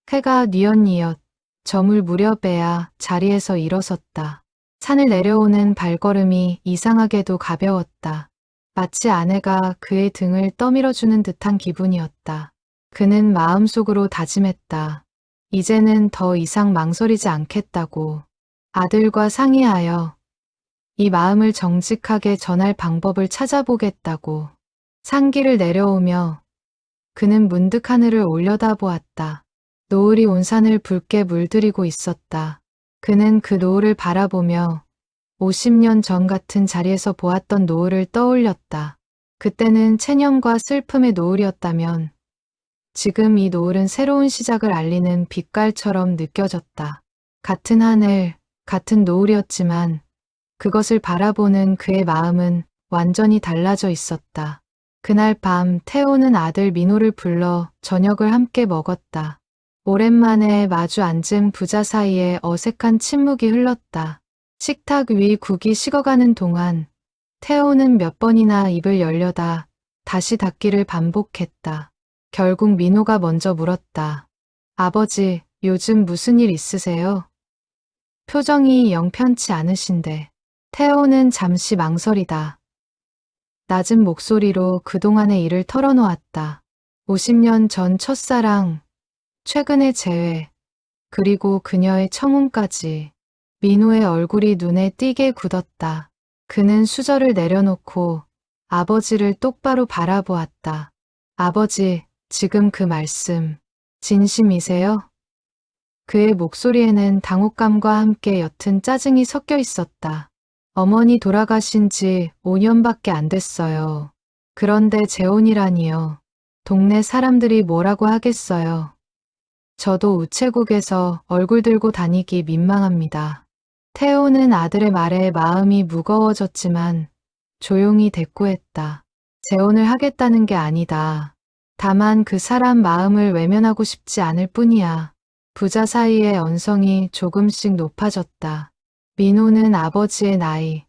해가 뉘엿뉘엿 저물 무렵에야 자리에서 일어섰다. 산을 내려오는 발걸음이 이상하게도 가벼웠다. 마치 아내가 그의 등을 떠밀어주는 듯한 기분이었다. 그는 마음속으로 다짐했다. 이제는 더 이상 망설이지 않겠다고. 아들과 상의하여 이 마음을 정직하게 전할 방법을 찾아보겠다고. 산길을 내려오며 그는 문득 하늘을 올려다보았다. 노을이 온 산을 붉게 물들이고 있었다. 그는 그 노을을 바라보며 50년 전 같은 자리에서 보았던 노을을 떠올렸다. 그때는 체념과 슬픔의 노을이었다면 지금 이 노을은 새로운 시작을 알리는 빛깔처럼 느껴졌다. 같은 하늘, 같은 노을이었지만 그것을 바라보는 그의 마음은 완전히 달라져 있었다. 그날 밤 태호는 아들 민호를 불러 저녁을 함께 먹었다. 오랜만에 마주 앉은 부자 사이에 어색한 침묵이 흘렀다. 식탁 위 국이 식어가는 동안 태호는 몇 번이나 입을 열려다 다시 닫기를 반복했다. 결국 민호가 먼저 물었다. 아버지, 요즘 무슨 일 있으세요? 표정이 영 편치 않으신데. 태호는 잠시 망설이다. 낮은 목소리로 그동안의 일을 털어놓았다. 50년 전 첫사랑, 최근의 재회, 그리고 그녀의 청혼까지. 민호의 얼굴이 눈에 띄게 굳었다. 그는 수저를 내려놓고 아버지를 똑바로 바라보았다. 아버지, 지금 그 말씀, 진심이세요? 그의 목소리에는 당혹감과 함께 옅은 짜증이 섞여 있었다. 어머니 돌아가신 지 5년밖에 안 됐어요. 그런데 재혼이라니요. 동네 사람들이 뭐라고 하겠어요. 저도 우체국에서 얼굴 들고 다니기 민망합니다. 태호는 아들의 말에 마음이 무거워졌지만 조용히 대꾸했다. 재혼을 하겠다는 게 아니다. 다만 그 사람 마음을 외면하고 싶지 않을 뿐이야. 부자 사이의 언성이 조금씩 높아졌다. 민호는 아버지의 나이,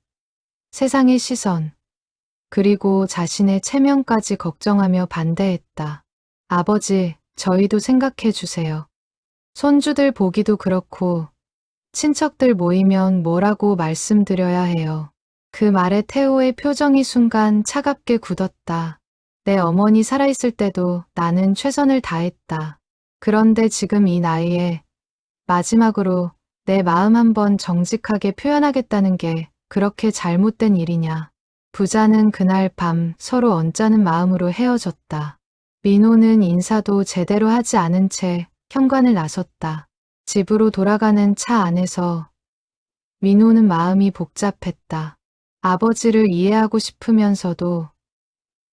세상의 시선, 그리고 자신의 체면까지 걱정하며 반대했다. 아버지, 저희도 생각해 주세요. 손주들 보기도 그렇고 친척들 모이면 뭐라고 말씀드려야 해요. 그 말에 태호의 표정이 순간 차갑게 굳었다. 내 어머니 살아있을 때도 나는 최선을 다했다. 그런데 지금 이 나이에 마지막으로 내 마음 한번 정직하게 표현하겠다는 게 그렇게 잘못된 일이냐. 부자는 그날 밤 서로 언짢은 마음으로 헤어졌다. 민호는 인사도 제대로 하지 않은 채 현관을 나섰다. 집으로 돌아가는 차 안에서 민호는 마음이 복잡했다. 아버지를 이해하고 싶으면서도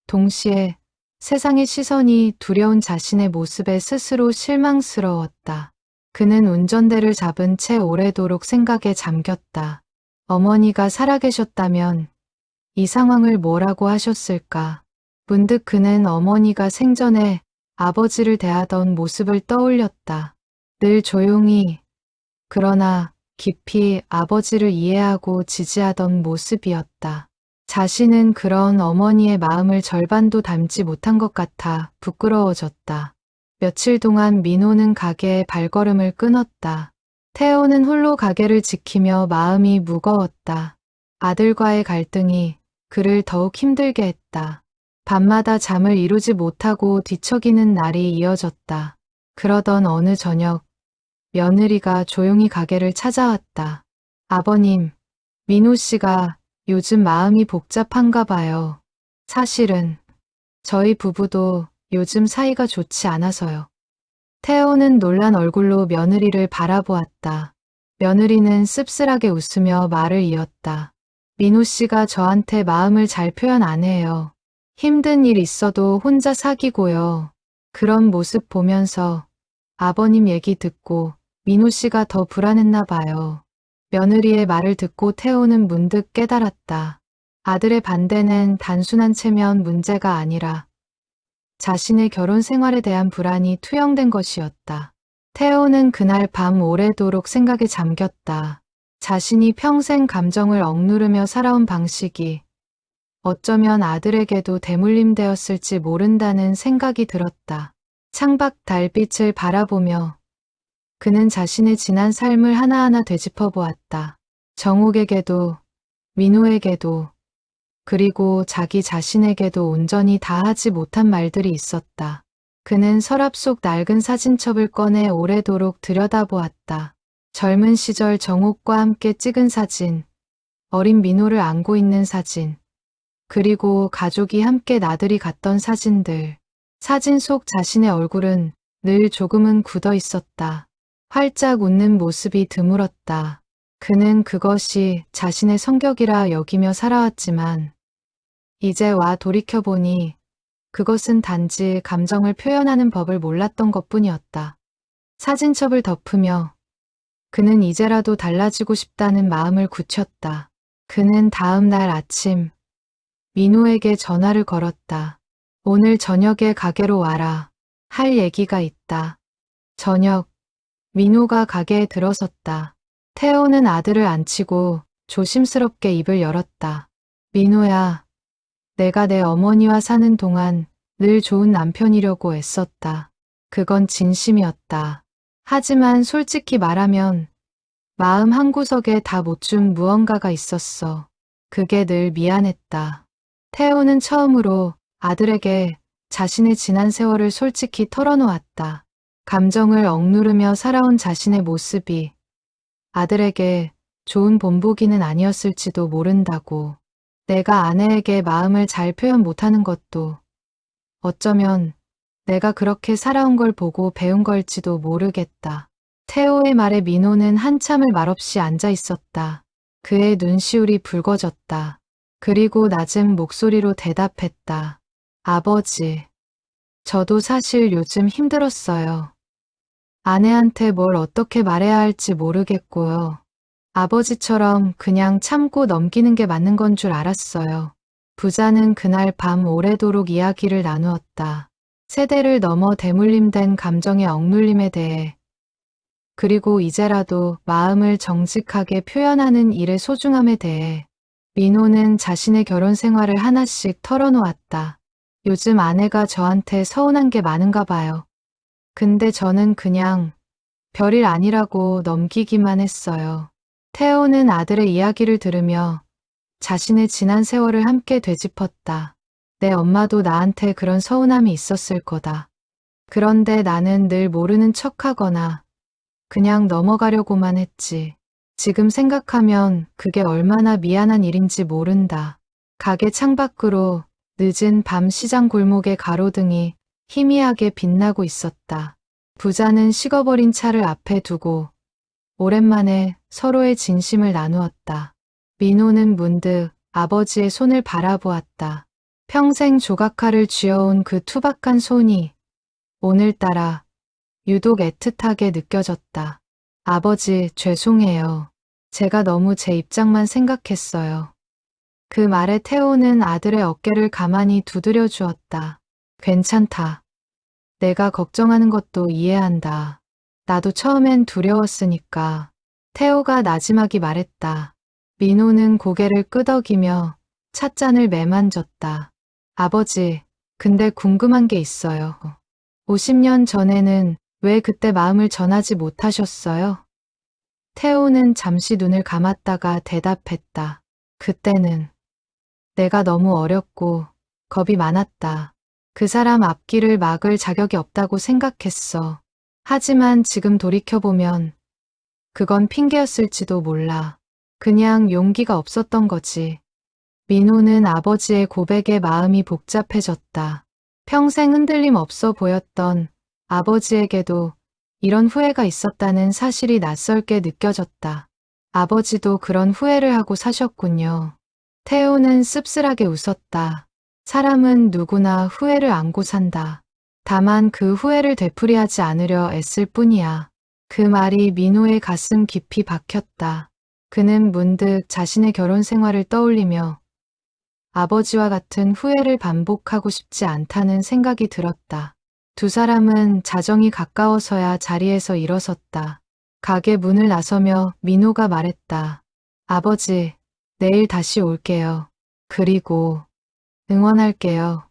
동시에 세상의 시선이 두려운 자신의 모습에 스스로 실망스러웠다. 그는 운전대를 잡은 채 오래도록 생각에 잠겼다. 어머니가 살아계셨다면 이 상황을 뭐라고 하셨을까? 문득 그는 어머니가 생전에 아버지를 대하던 모습을 떠올렸다. 늘 조용히, 그러나 깊이 아버지를 이해하고 지지하던 모습이었다. 자신은 그런 어머니의 마음을 절반도 담지 못한 것 같아 부끄러워졌다. 며칠 동안 민호는 가게에 발걸음을 끊었다. 태호는 홀로 가게를 지키며 마음이 무거웠다. 아들과의 갈등이 그를 더욱 힘들게 했다. 밤마다 잠을 이루지 못하고 뒤척이는 날이 이어졌다. 그러던 어느 저녁, 며느리가 조용히 가게를 찾아왔다. 아버님, 민호 씨가 요즘 마음이 복잡한가 봐요. 사실은 저희 부부도 요즘 사이가 좋지 않아서요. 태호는 놀란 얼굴로 며느리를 바라보았다. 며느리는 씁쓸하게 웃으며 말을 이었다. 민호 씨가 저한테 마음을 잘 표현 안 해요. 힘든 일 있어도 혼자 사귀고요. 그런 모습 보면서 아버님 얘기 듣고 민호 씨가 더 불안했나 봐요. 며느리의 말을 듣고 태호는 문득 깨달았다. 아들의 반대는 단순한 체면 문제가 아니라 자신의 결혼 생활에 대한 불안이 투영된 것이었다. 태호는 그날 밤 오래도록 생각에 잠겼다. 자신이 평생 감정을 억누르며 살아온 방식이 어쩌면 아들에게도 대물림되었을지 모른다는 생각이 들었다. 창밖 달빛을 바라보며 그는 자신의 지난 삶을 하나하나 되짚어 보았다. 정욱에게도, 민호에게도, 그리고 자기 자신에게도 온전히 다 하지 못한 말들이 있었다. 그는 서랍 속 낡은 사진첩을 꺼내 오래도록 들여다보았다. 젊은 시절 정욱과 함께 찍은 사진, 어린 민호를 안고 있는 사진, 그리고 가족이 함께 나들이 갔던 사진들. 사진 속 자신의 얼굴은 늘 조금은 굳어 있었다. 활짝 웃는 모습이 드물었다. 그는 그것이 자신의 성격이라 여기며 살아왔지만 이제 와 돌이켜보니 그것은 단지 감정을 표현하는 법을 몰랐던 것뿐이었다. 사진첩을 덮으며 그는 이제라도 달라지고 싶다는 마음을 굳혔다. 그는 다음 날 아침 민호에게 전화를 걸었다. 오늘 저녁에 가게로 와라. 할 얘기가 있다. 저녁, 민호가 가게에 들어섰다. 태호는 아들을 안치고 조심스럽게 입을 열었다. 민호야, 내가 내 어머니와 사는 동안 늘 좋은 남편이려고 애썼다. 그건 진심이었다. 하지만 솔직히 말하면 마음 한구석에 다 못 준 무언가가 있었어. 그게 늘 미안했다. 태호는 처음으로 아들에게 자신의 지난 세월을 솔직히 털어놓았다. 감정을 억누르며 살아온 자신의 모습이 아들에게 좋은 본보기는 아니었을지도 모른다고. 내가 아내에게 마음을 잘 표현 못하는 것도 어쩌면 내가 그렇게 살아온 걸 보고 배운 걸지도 모르겠다. 태호의 말에 민호는 한참을 말없이 앉아 있었다. 그의 눈시울이 붉어졌다. 그리고 낮은 목소리로 대답했다. 아버지, 저도 사실 요즘 힘들었어요. 아내한테 뭘 어떻게 말해야 할지 모르겠고요. 아버지처럼 그냥 참고 넘기는 게 맞는 건 줄 알았어요. 부자는 그날 밤 오래도록 이야기를 나누었다. 세대를 넘어 대물림된 감정의 억눌림에 대해, 그리고 이제라도 마음을 정직하게 표현하는 일의 소중함에 대해. 민호는 자신의 결혼 생활을 하나씩 털어놓았다. 요즘 아내가 저한테 서운한 게 많은가 봐요. 근데 저는 그냥 별일 아니라고 넘기기만 했어요. 태호는 아들의 이야기를 들으며 자신의 지난 세월을 함께 되짚었다. 내 엄마도 나한테 그런 서운함이 있었을 거다. 그런데 나는 늘 모르는 척하거나 그냥 넘어가려고만 했지. 지금 생각하면 그게 얼마나 미안한 일인지 모른다. 가게 창밖으로 늦은 밤 시장 골목의 가로등이 희미하게 빛나고 있었다. 부자는 식어버린 차를 앞에 두고 오랜만에 서로의 진심을 나누었다. 민호는 문득 아버지의 손을 바라보았다. 평생 조각칼을 쥐어온 그 투박한 손이 오늘따라 유독 애틋하게 느껴졌다. 아버지, 죄송해요. 제가 너무 제 입장만 생각했어요. 그 말에 태호는 아들의 어깨를 가만히 두드려 주었다. 괜찮다. 내가 걱정하는 것도 이해한다. 나도 처음엔 두려웠으니까. 태호가 나지막이 말했다. 민호는 고개를 끄덕이며 찻잔을 매만졌다. 아버지, 근데 궁금한 게 있어요. 50년 전에는 왜 그때 마음을 전하지 못하셨어요? 태호는 잠시 눈을 감았다가 대답했다. 그때는 내가 너무 어렸고 겁이 많았다. 그 사람 앞길을 막을 자격이 없다고 생각했어. 하지만 지금 돌이켜보면 그건 핑계였을지도 몰라. 그냥 용기가 없었던 거지. 민호는 아버지의 고백에 마음이 복잡해졌다. 평생 흔들림 없어 보였던 아버지에게도 이런 후회가 있었다는 사실이 낯설게 느껴졌다. 아버지도 그런 후회를 하고 사셨군요. 태호는 씁쓸하게 웃었다. 사람은 누구나 후회를 안고 산다. 다만 그 후회를 되풀이하지 않으려 애쓸 뿐이야. 그 말이 민호의 가슴 깊이 박혔다. 그는 문득 자신의 결혼 생활을 떠올리며 아버지와 같은 후회를 반복하고 싶지 않다는 생각이 들었다. 두 사람은 자정이 가까워서야 자리에서 일어섰다. 가게 문을 나서며 민호가 말했다. 아버지, 내일 다시 올게요. 그리고 응원할게요.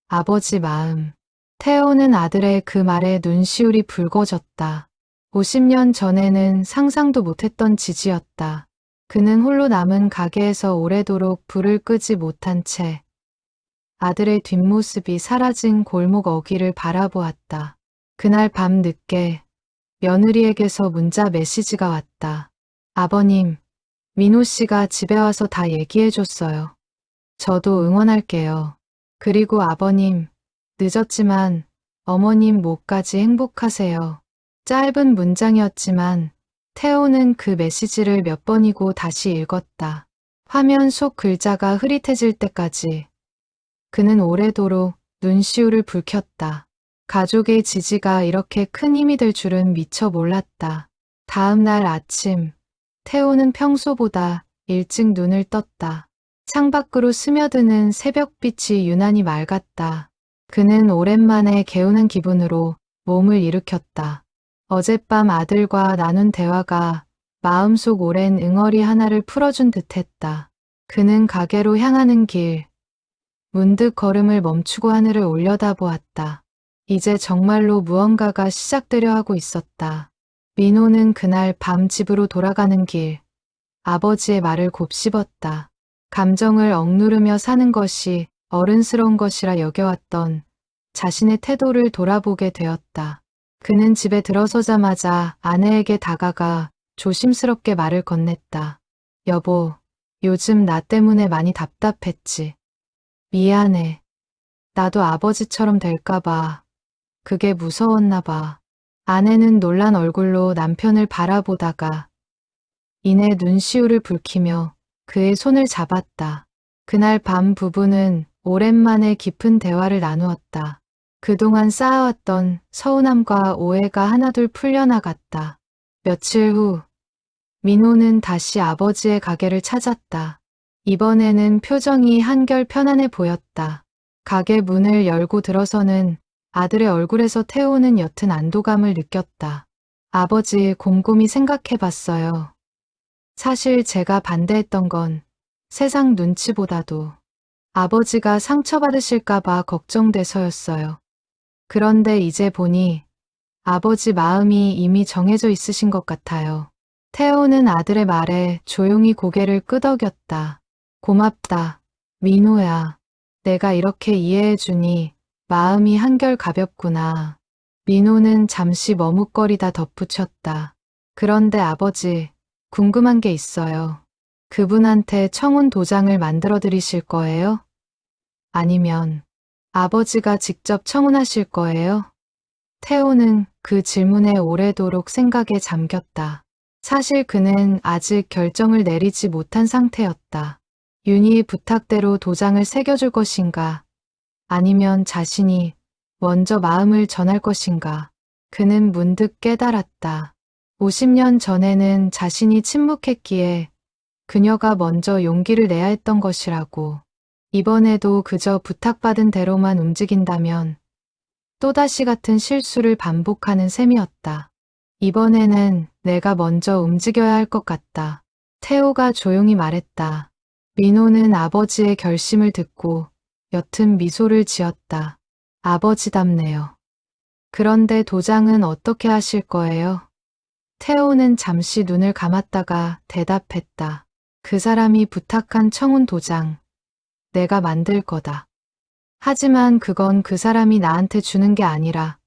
아버지 마음. 태호는 아들의 그 말에 눈시울이 붉어졌다. 50년 전에는 상상도 못했던 지지였다. 그는 홀로 남은 가게에서 오래도록 불을 끄지 못한 채 아들의 뒷모습이 사라진 골목 어귀를 바라보았다. 그날 밤 늦게 며느리에게서 문자 메시지가 왔다. 아버님, 민호 씨가 집에 와서 다 얘기해줬어요. 저도 응원할게요. 그리고 아버님, 늦었지만 어머님 목까지 행복하세요. 짧은 문장이었지만 태호는 그 메시지를 몇 번이고 다시 읽었다. 화면 속 글자가 흐릿해질 때까지. 그는 오래도록 눈시울을 붉혔다. 가족의 지지가 이렇게 큰 힘이 될 줄은 미처 몰랐다. 다음 날 아침, 태호는 평소보다 일찍 눈을 떴다. 창밖으로 스며드는 새벽빛이 유난히 맑았다. 그는 오랜만에 개운한 기분으로 몸을 일으켰다. 어젯밤 아들과 나눈 대화가 마음속 오랜 응어리 하나를 풀어준 듯했다. 그는 가게로 향하는 길, 문득 걸음을 멈추고 하늘을 올려다보았다. 이제 정말로 무언가가 시작되려 하고 있었다. 민호는 그날 밤 집으로 돌아가는 길, 아버지의 말을 곱씹었다. 감정을 억누르며 사는 것이 어른스러운 것이라 여겨왔던 자신의 태도를 돌아보게 되었다. 그는 집에 들어서자마자 아내에게 다가가 조심스럽게 말을 건넸다. 여보, 요즘 나 때문에 많이 답답했지. 미안해. 나도 아버지처럼 될까봐. 그게 무서웠나 봐. 아내는 놀란 얼굴로 남편을 바라보다가 이내 눈시울을 붉히며 그의 손을 잡았다. 그날 밤 부부는 오랜만에 깊은 대화를 나누었다. 그동안 쌓아왔던 서운함과 오해가 하나둘 풀려나갔다. 며칠 후 민호는 다시 아버지의 가게를 찾았다. 이번에는 표정이 한결 편안해 보였다. 가게 문을 열고 들어서는 아들의 얼굴에서 태우는 옅은 안도감을 느꼈다. 아버지, 곰곰이 생각해봤어요. 사실 제가 반대했던 건 세상 눈치보다도 아버지가 상처받으실까봐 걱정돼서였어요. 그런데 이제 보니 아버지 마음이 이미 정해져 있으신 것 같아요. 태호는 아들의 말에 조용히 고개를 끄덕였다. 고맙다, 민호야. 내가 이렇게 이해해주니 마음이 한결 가볍구나. 민호는 잠시 머뭇거리다 덧붙였다. 그런데 아버지, 궁금한 게 있어요. 그분한테 청혼 도장을 만들어 드리실 거예요? 아니면 아버지가 직접 청혼하실 거예요? 태호는 그 질문에 오래도록 생각에 잠겼다. 사실 그는 아직 결정을 내리지 못한 상태였다. 윤희의 부탁대로 도장을 새겨줄 것인가? 아니면 자신이 먼저 마음을 전할 것인가? 그는 문득 깨달았다. 50년 전에는 자신이 침묵했기에 그녀가 먼저 용기를 내야 했던 것이라고. 이번에도 그저 부탁받은 대로만 움직인다면 또다시 같은 실수를 반복하는 셈이었다. 이번에는 내가 먼저 움직여야 할 것 같다. 태호가 조용히 말했다. 민호는 아버지의 결심을 듣고 옅은 미소를 지었다. 아버지답네요. 그런데 도장은 어떻게 하실 거예요? 태호는 잠시 눈을 감았다가 대답했다. 그 사람이 부탁한 청혼 도장. 내가 만들 거다. 하지만 그건 그 사람이 나한테 주는 게 아니라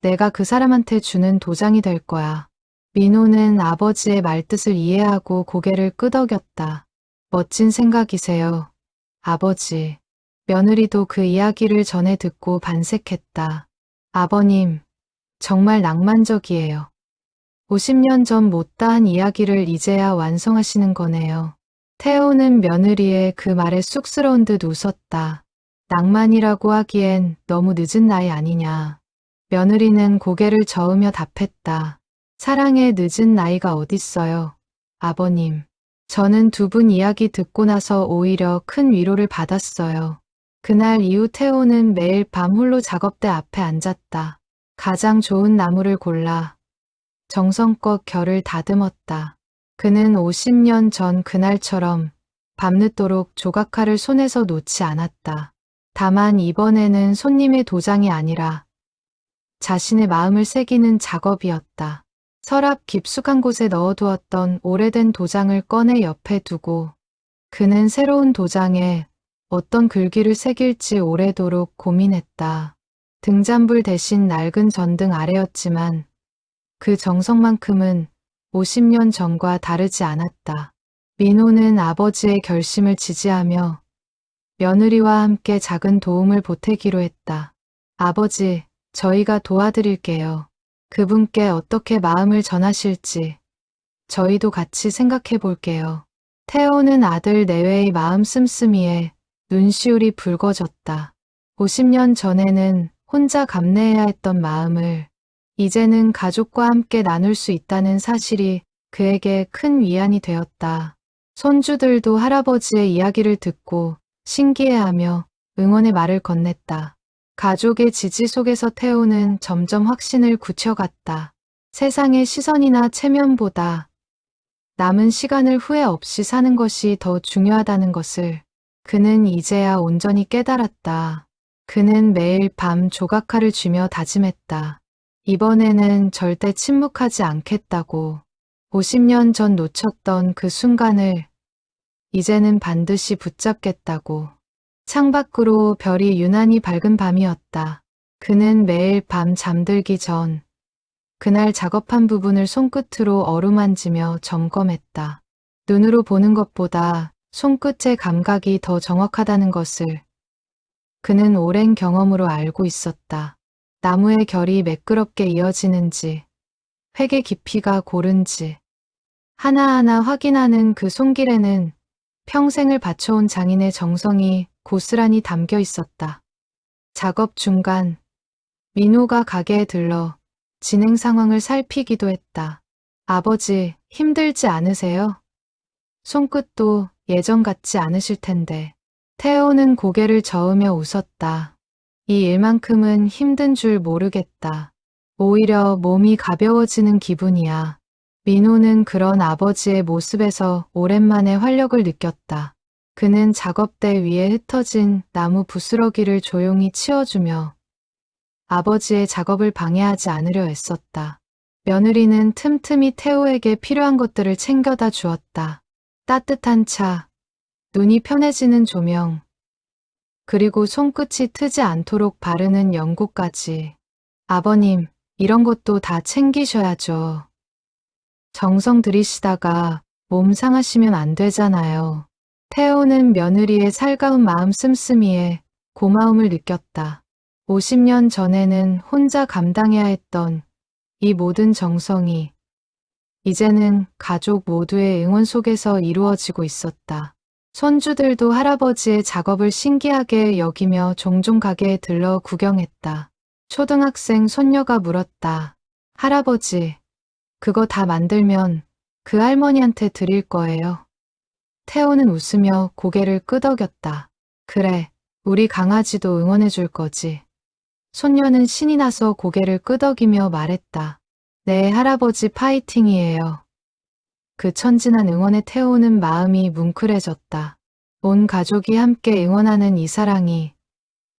내가 그 사람한테 주는 도장이 될 거야. 민호는 아버지의 말뜻을 이해하고 고개를 끄덕였다. 멋진 생각이세요, 아버지. 며느리도 그 이야기를 전해 듣고 반색했다. 아버님, 정말 낭만적이에요. 50년 전 못다한 이야기를 이제야 완성하시는 거네요. 태호는 며느리의 그 말에 쑥스러운 듯 웃었다. 낭만이라고 하기엔 너무 늦은 나이 아니냐. 며느리는 고개를 저으며 답했다. 사랑에 늦은 나이가 어딨어요, 아버님. 저는 두 분 이야기 듣고 나서 오히려 큰 위로를 받았어요. 그날 이후 태호는 매일 밤 홀로 작업대 앞에 앉았다. 가장 좋은 나무를 골라 정성껏 결을 다듬었다. 그는 50년 전 그날처럼 밤늦도록 조각칼을 손에서 놓지 않았다. 다만 이번에는 손님의 도장이 아니라 자신의 마음을 새기는 작업이었다. 서랍 깊숙한 곳에 넣어두었던 오래된 도장을 꺼내 옆에 두고 그는 새로운 도장에 어떤 글귀를 새길지 오래도록 고민했다. 등잔불 대신 낡은 전등 아래였지만 그 정성만큼은 50년 전과 다르지 않았다. 민호는 아버지의 결심을 지지하며 며느리와 함께 작은 도움을 보태기로 했다. 아버지, 저희가 도와드릴게요. 그분께 어떻게 마음을 전하실지 저희도 같이 생각해 볼게요. 태호는 아들 내외의 마음 씀씀이에 눈시울이 붉어졌다. 50년 전에는 혼자 감내해야 했던 마음을 이제는 가족과 함께 나눌 수 있다는 사실이 그에게 큰 위안이 되었다. 손주들도 할아버지의 이야기를 듣고 신기해하며 응원의 말을 건넸다. 가족의 지지 속에서 태호는 점점 확신을 굳혀갔다. 세상의 시선이나 체면보다 남은 시간을 후회 없이 사는 것이 더 중요하다는 것을 그는 이제야 온전히 깨달았다. 그는 매일 밤 조각칼을 쥐며 다짐했다. 이번에는 절대 침묵하지 않겠다고. 50년 전 놓쳤던 그 순간을 이제는 반드시 붙잡겠다고. 창밖으로 별이 유난히 밝은 밤이었다. 그는 매일 밤 잠들기 전 그날 작업한 부분을 손끝으로 어루만지며 점검했다. 눈으로 보는 것보다 손끝의 감각이 더 정확하다는 것을 그는 오랜 경험으로 알고 있었다. 나무의 결이 매끄럽게 이어지는지, 획의 깊이가 고른지 하나하나 확인하는 그 손길에는 평생을 바쳐온 장인의 정성이 고스란히 담겨 있었다. 작업 중간, 민호가 가게에 들러 진행 상황을 살피기도 했다. 아버지, 힘들지 않으세요? 손끝도 예전 같지 않으실 텐데. 태호는 고개를 저으며 웃었다. 이 일만큼은 힘든 줄 모르겠다. 오히려 몸이 가벼워지는 기분이야. 민호는 그런 아버지의 모습에서 오랜만에 활력을 느꼈다. 그는 작업대 위에 흩어진 나무 부스러기를 조용히 치워주며 아버지의 작업을 방해하지 않으려 애썼다. 며느리는 틈틈이 태호에게 필요한 것들을 챙겨다 주었다. 따뜻한 차, 눈이 편해지는 조명, 그리고 손끝이 트지 않도록 바르는 연고까지. 아버님, 이런 것도 다 챙기셔야죠. 정성 들이시다가 몸 상하시면 안 되잖아요. 태호는 며느리의 살가운 마음 씀씀이에 고마움을 느꼈다. 50년 전에는 혼자 감당해야 했던 이 모든 정성이 이제는 가족 모두의 응원 속에서 이루어지고 있었다. 손주들도 할아버지의 작업을 신기하게 여기며 종종 가게에 들러 구경했다. 초등학생 손녀가 물었다. 할아버지, 그거 다 만들면 그 할머니한테 드릴 거예요. 태호는 웃으며 고개를 끄덕였다. 그래, 우리 강아지도 응원해 줄 거지. 손녀는 신이 나서 고개를 끄덕이며 말했다. 네, 할아버지 파이팅이에요. 그 천진한 응원에 태호는 마음이 뭉클해졌다. 온 가족이 함께 응원하는 이 사랑이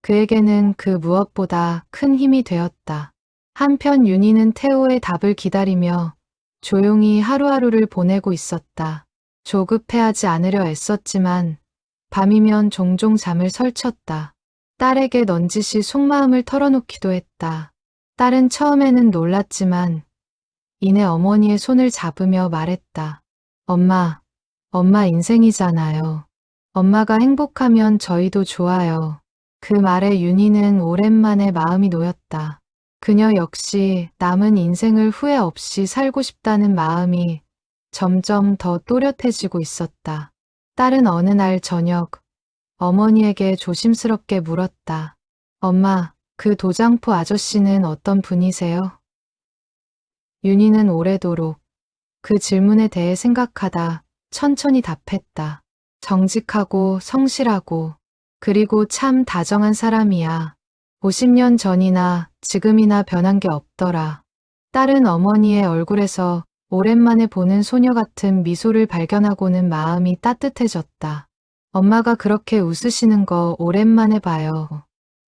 그에게는 그 무엇보다 큰 힘이 되었다. 한편 윤희는 태호의 답을 기다리며 조용히 하루하루를 보내고 있었다. 조급해하지 않으려 애썼지만 밤이면 종종 잠을 설쳤다. 딸에게 넌지시 속마음을 털어놓기도 했다. 딸은 처음에는 놀랐지만 이내 어머니의 손을 잡으며 말했다. 엄마 인생이잖아요. 엄마가 행복하면 저희도 좋아요. 그 말에 윤희는 오랜만에 마음이 놓였다. 그녀 역시 남은 인생을 후회 없이 살고 싶다는 마음이 점점 더 또렷해지고 있었다. 딸은 어느 날 저녁 어머니에게 조심스럽게 물었다. 엄마, 그 도장포 아저씨는 어떤 분이세요? 윤희는 오래도록 그 질문에 대해 생각하다 천천히 답했다. 정직하고 성실하고 그리고 참 다정한 사람이야. 50년 전이나 지금이나 변한 게 없더라. 딸은 어머니의 얼굴에서 오랜만에 보는 소녀 같은 미소를 발견하고는 마음이 따뜻해졌다. 엄마가 그렇게 웃으시는 거 오랜만에 봐요.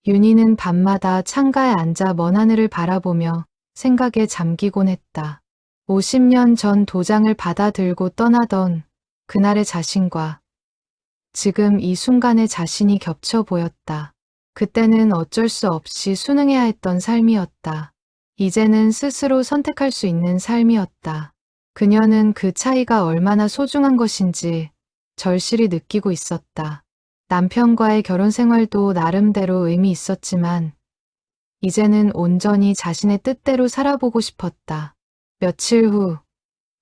윤희는 밤마다 창가에 앉아 먼 하늘을 바라보며 생각에 잠기곤 했다. 50년 전 도장을 받아 들고 떠나던 그날의 자신과 지금 이 순간의 자신이 겹쳐 보였다. 그때는 어쩔 수 없이 순응해야 했던 삶이었다. 이제는 스스로 선택할 수 있는 삶이었다. 그녀는 그 차이가 얼마나 소중한 것인지 절실히 느끼고 있었다. 남편과의 결혼 생활도 나름대로 의미 있었지만 이제는 온전히 자신의 뜻대로 살아보고 싶었다. 며칠 후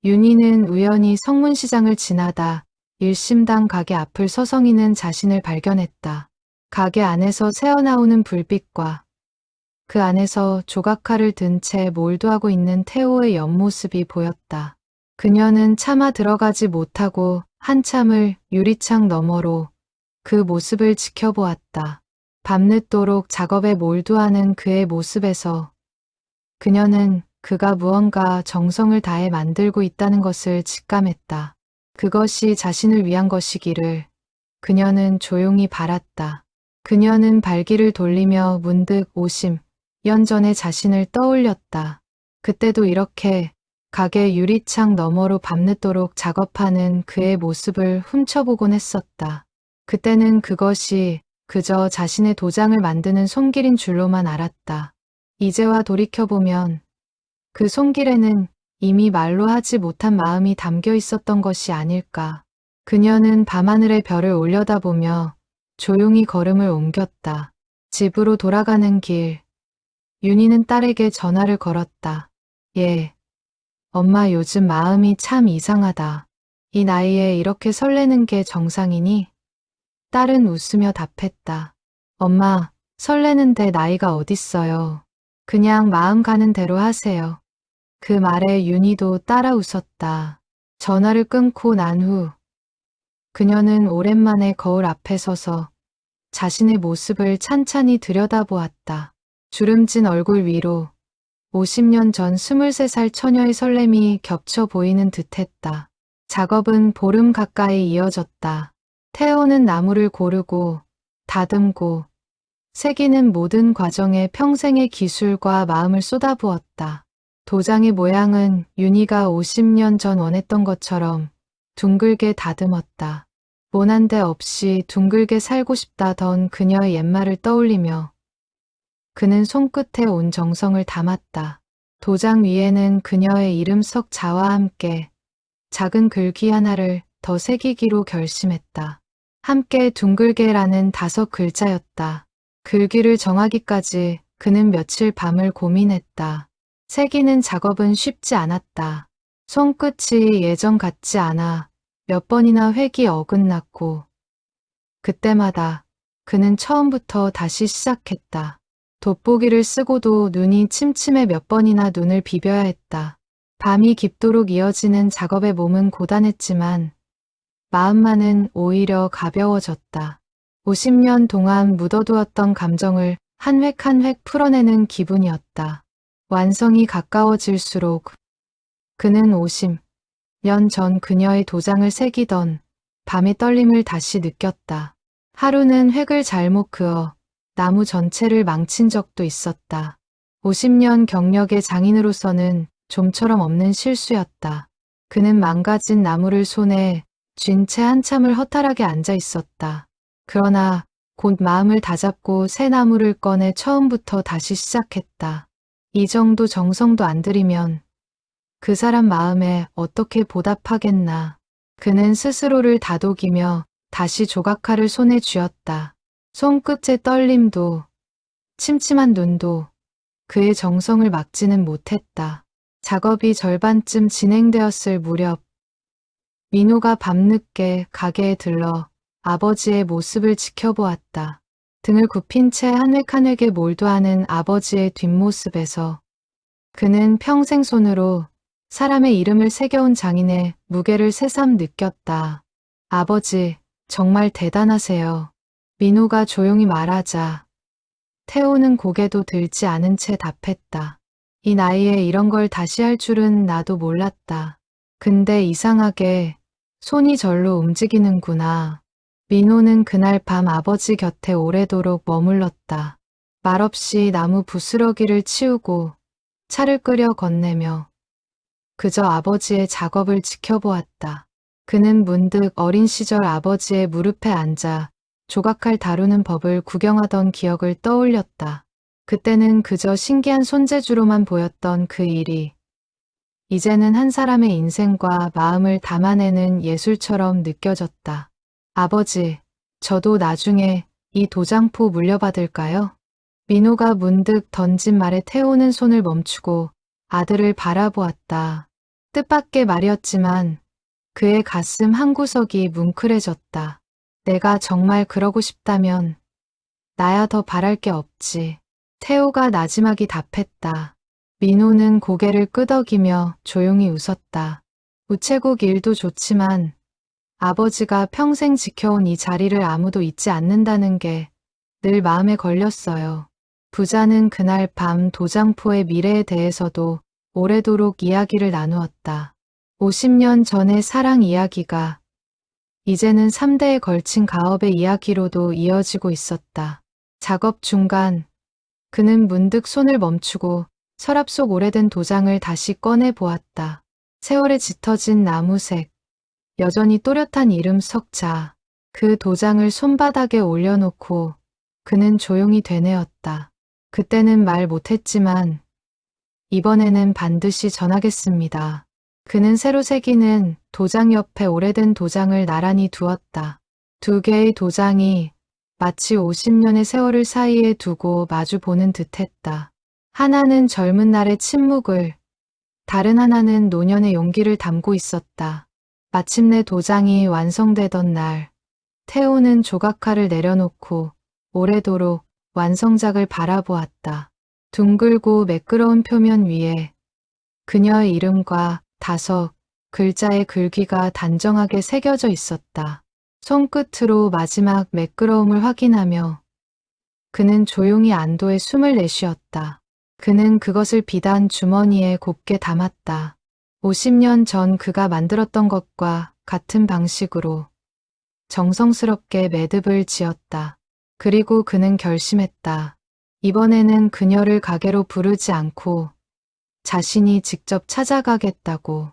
윤희는 우연히 성문시장을 지나다 일심당 가게 앞을 서성이는 자신을 발견했다. 가게 안에서 새어나오는 불빛과 그 안에서 조각칼을 든 채 몰두하고 있는 태호의 옆모습이 보였다. 그녀는 차마 들어가지 못하고 한참을 유리창 너머로 그 모습을 지켜보았다. 밤늦도록 작업에 몰두하는 그의 모습에서 그녀는 그가 무언가 정성을 다해 만들고 있다는 것을 직감했다. 그것이 자신을 위한 것이기를 그녀는 조용히 바랐다. 그녀는 발길을 돌리며 문득 50년 전의 자신을 떠올렸다. 그때도 이렇게 가게 유리창 너머로 밤늦도록 작업하는 그의 모습을 훔쳐보곤 했었다. 그때는 그것이 그저 자신의 도장을 만드는 손길인 줄로만 알았다. 이제와 돌이켜보면 그 손길에는 이미 말로 하지 못한 마음이 담겨 있었던 것이 아닐까. 그녀는 밤하늘의 별을 올려다보며 조용히 걸음을 옮겼다. 집으로 돌아가는 길, 윤희는 딸에게 전화를 걸었다. 예, 엄마 요즘 마음이 참 이상하다. 이 나이에 이렇게 설레는 게 정상이니? 딸은 웃으며 답했다. 엄마, 설레는데 나이가 어딨어요. 그냥 마음 가는 대로 하세요. 그 말에 윤희도 따라 웃었다. 전화를 끊고 난 후 그녀는 오랜만에 거울 앞에 서서 자신의 모습을 찬찬히 들여다보았다. 주름진 얼굴 위로 50년 전 23살 처녀의 설렘이 겹쳐 보이는 듯했다. 작업은 보름 가까이 이어졌다. 태호는 나무를 고르고 다듬고 새기는 모든 과정에 평생의 기술과 마음을 쏟아부었다. 도장의 모양은 윤희가 50년 전 원했던 것처럼 둥글게 다듬었다. 모난 데 없이 둥글게 살고 싶다던 그녀의 옛말을 떠올리며 그는 손끝에 온 정성을 담았다. 도장 위에는 그녀의 이름 석 자와 함께 작은 글귀 하나를 더 새기기로 결심했다. 함께 둥글게라는 5글자였다. 글귀를 정하기까지 그는 며칠 밤을 고민했다. 새기는 작업은 쉽지 않았다. 손끝이 예전 같지 않아 몇 번이나 획이 어긋났고 그때마다 그는 처음부터 다시 시작했다. 돋보기를 쓰고도 눈이 침침해 몇 번이나 눈을 비벼야 했다. 밤이 깊도록 이어지는 작업의 몸은 고단했지만 마음만은 오히려 가벼워졌다. 50년 동안 묻어두었던 감정을 한 획 한 획 풀어내는 기분이었다. 완성이 가까워질수록 그는 50년 전 그녀의 도장을 새기던 밤의 떨림을 다시 느꼈다. 하루는 획을 잘못 그어 나무 전체를 망친 적도 있었다. 50년 경력의 장인으로서는 좀처럼 없는 실수였다. 그는 망가진 나무를 손에 쥔 채 한참을 허탈하게 앉아 있었다. 그러나 곧 마음을 다잡고 새 나무를 꺼내 처음부터 다시 시작했다. 이 정도 정성도 안 들이면 그 사람 마음에 어떻게 보답하겠나. 그는 스스로를 다독이며 다시 조각칼을 손에 쥐었다. 손끝의 떨림도 침침한 눈도 그의 정성을 막지는 못했다. 작업이 절반쯤 진행되었을 무렵 민호가 밤늦게 가게에 들러 아버지의 모습을 지켜보았다. 등을 굽힌 채 한 획 한 획에 몰두하는 아버지의 뒷모습에서 그는 평생 손으로 사람의 이름을 새겨온 장인의 무게를 새삼 느꼈다. 아버지, 정말 대단하세요. 민호가 조용히 말하자 태호는 고개도 들지 않은 채 답했다. 이 나이에 이런 걸 다시 할 줄은 나도 몰랐다. 근데 이상하게 손이 절로 움직이는구나. 민호는 그날 밤 아버지 곁에 오래도록 머물렀다. 말없이 나무 부스러기를 치우고 차를 끓여 건네며 그저 아버지의 작업을 지켜보았다. 그는 문득 어린 시절 아버지의 무릎에 앉아 조각칼 다루는 법을 구경하던 기억을 떠올렸다. 그때는 그저 신기한 손재주로만 보였던 그 일이 이제는 한 사람의 인생과 마음을 담아내는 예술처럼 느껴졌다. 아버지, 저도 나중에 이 도장포 물려받을까요? 민호가 문득 던진 말에 태호는 손을 멈추고 아들을 바라보았다. 뜻밖의 말이었지만 그의 가슴 한구석이 뭉클해졌다. 내가 정말 그러고 싶다면 나야 더 바랄 게 없지. 태호가 나지막이 답했다. 민호는 고개를 끄덕이며 조용히 웃었다. 우체국 일도 좋지만 아버지가 평생 지켜온 이 자리를 아무도 잊지 않는다는 게 늘 마음에 걸렸어요. 부자는 그날 밤 도장포의 미래에 대해서도 오래도록 이야기를 나누었다. 50년 전의 사랑 이야기가 이제는 3대에 걸친 가업의 이야기로도 이어지고 있었다. 작업 중간 그는 문득 손을 멈추고 서랍 속 오래된 도장을 다시 꺼내 보았다. 세월에 짙어진 나무색, 여전히 또렷한 이름 석자. 그 도장을 손바닥에 올려놓고 그는 조용히 되뇌었다. 그때는 말 못했지만 이번에는 반드시 전하겠습니다. 그는 새로 새기는 도장 옆에 오래된 도장을 나란히 두었다. 두 개의 도장이 마치 50년의 세월을 사이에 두고 마주 보는 듯했다. 하나는 젊은 날의 침묵을, 다른 하나는 노년의 용기를 담고 있었다. 마침내 도장이 완성되던 날, 태호는 조각칼을 내려놓고 오래도록 완성작을 바라보았다. 둥글고 매끄러운 표면 위에 그녀의 이름과 다섯 글자의 글귀가 단정하게 새겨져 있었다. 손끝으로 마지막 매끄러움을 확인하며 그는 조용히 안도의 숨을 내쉬었다. 그는 그것을 비단 주머니에 곱게 담았다. 50년 전 그가 만들었던 것과 같은 방식으로 정성스럽게 매듭을 지었다. 그리고 그는 결심했다. 이번에는 그녀를 가게로 부르지 않고 자신이 직접 찾아가겠다고.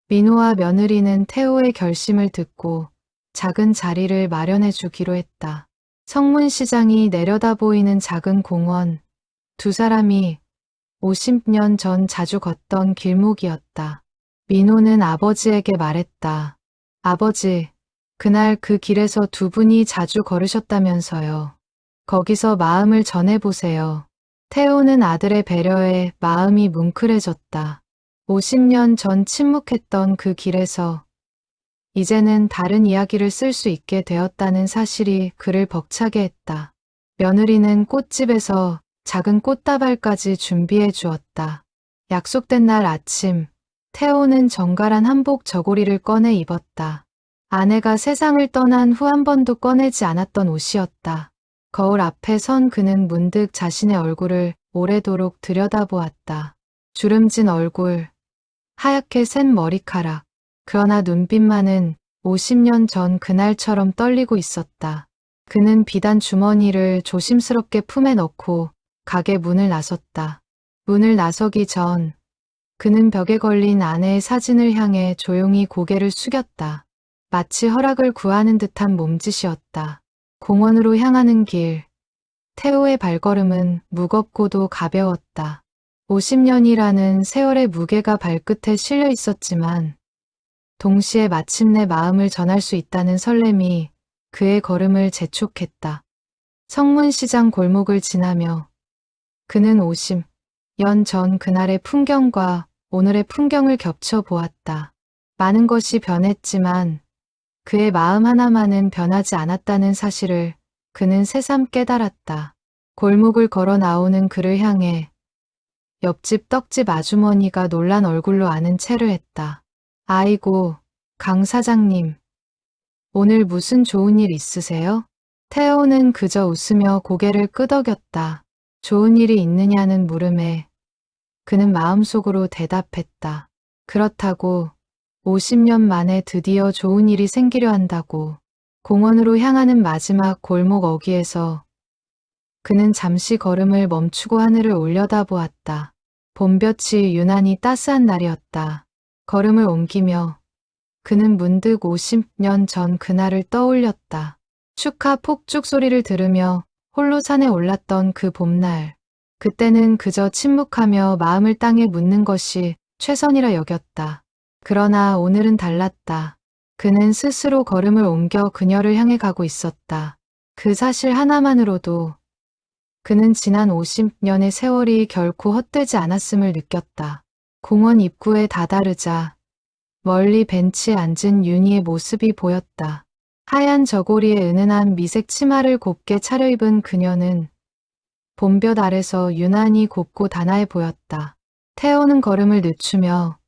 민호와 며느리는 태호의 결심을 듣고 작은 자리를 마련해 주기로 했다. 성문시장이 내려다 보이는 작은 공원, 두 사람이 50년 전 자주 걷던 길목이었다. 민호는 아버지에게 말했다. 아버지, 그날 그 길에서 두 분이 자주 걸으셨다면서요. 거기서 마음을 전해보세요. 태호는 아들의 배려에 마음이 뭉클해졌다. 50년 전 침묵했던 그 길에서 이제는 다른 이야기를 쓸 수 있게 되었다는 사실이 그를 벅차게 했다. 며느리는 꽃집에서 작은 꽃다발까지 준비해 주었다. 약속된 날 아침, 태호는 정갈한 한복 저고리를 꺼내 입었다. 아내가 세상을 떠난 후 한 번도 꺼내지 않았던 옷이었다. 거울 앞에 선 그는 문득 자신의 얼굴을 오래도록 들여다보았다. 주름진 얼굴, 하얗게 센 머리카락, 그러나 눈빛만은 50년 전 그날처럼 떨리고 있었다. 그는 비단 주머니를 조심스럽게 품에 넣고 가게 문을 나섰다. 문을 나서기 전 그는 벽에 걸린 아내의 사진을 향해 조용히 고개를 숙였다. 마치 허락을 구하는 듯한 몸짓이었다. 공원으로 향하는 길, 태호의 발걸음은 무겁고도 가벼웠다. 50년이라는 세월의 무게가 발끝에 실려 있었지만 동시에 마침내 마음을 전할 수 있다는 설렘이 그의 걸음을 재촉했다. 성문시장 골목을 지나며 그는 년 전 그날의 풍경과 오늘의 풍경을 겹쳐 보았다. 많은 것이 변했지만 그의 마음 하나만은 변하지 않았다는 사실을 그는 새삼 깨달았다. 골목을 걸어 나오는 그를 향해 옆집 떡집 아주머니가 놀란 얼굴로 아는 체를 했다. 아이고, 강 사장님. 오늘 무슨 좋은 일 있으세요? 태호는 그저 웃으며 고개를 끄덕였다. 좋은 일이 있느냐는 물음에 그는 마음속으로 대답했다. 그렇다고 50년 만에 드디어 좋은 일이 생기려 한다고. 공원으로 향하는 마지막 골목 어귀에서 그는 잠시 걸음을 멈추고 하늘을 올려다보았다. 봄볕이 유난히 따스한 날이었다. 걸음을 옮기며 그는 문득 50년 전 그날을 떠올렸다. 축하 폭죽 소리를 들으며 홀로 산에 올랐던 그 봄날. 그때는 그저 침묵하며 마음을 땅에 묻는 것이 최선이라 여겼다. 그러나 오늘은 달랐다. 그는 스스로 걸음을 옮겨 그녀를 향해 가고 있었다. 그 사실 하나만으로도 그는 지난 50년의 세월이 결코 헛되지 않았음을 느꼈다. 공원 입구에 다다르자 멀리 벤치에 앉은 윤희의 모습이 보였다. 하얀 저고리에 은은한 미색 치마를 곱게 차려입은 그녀는 봄볕 아래서 유난히 곱고 단아해 보였다. 태호는 걸음을 늦추며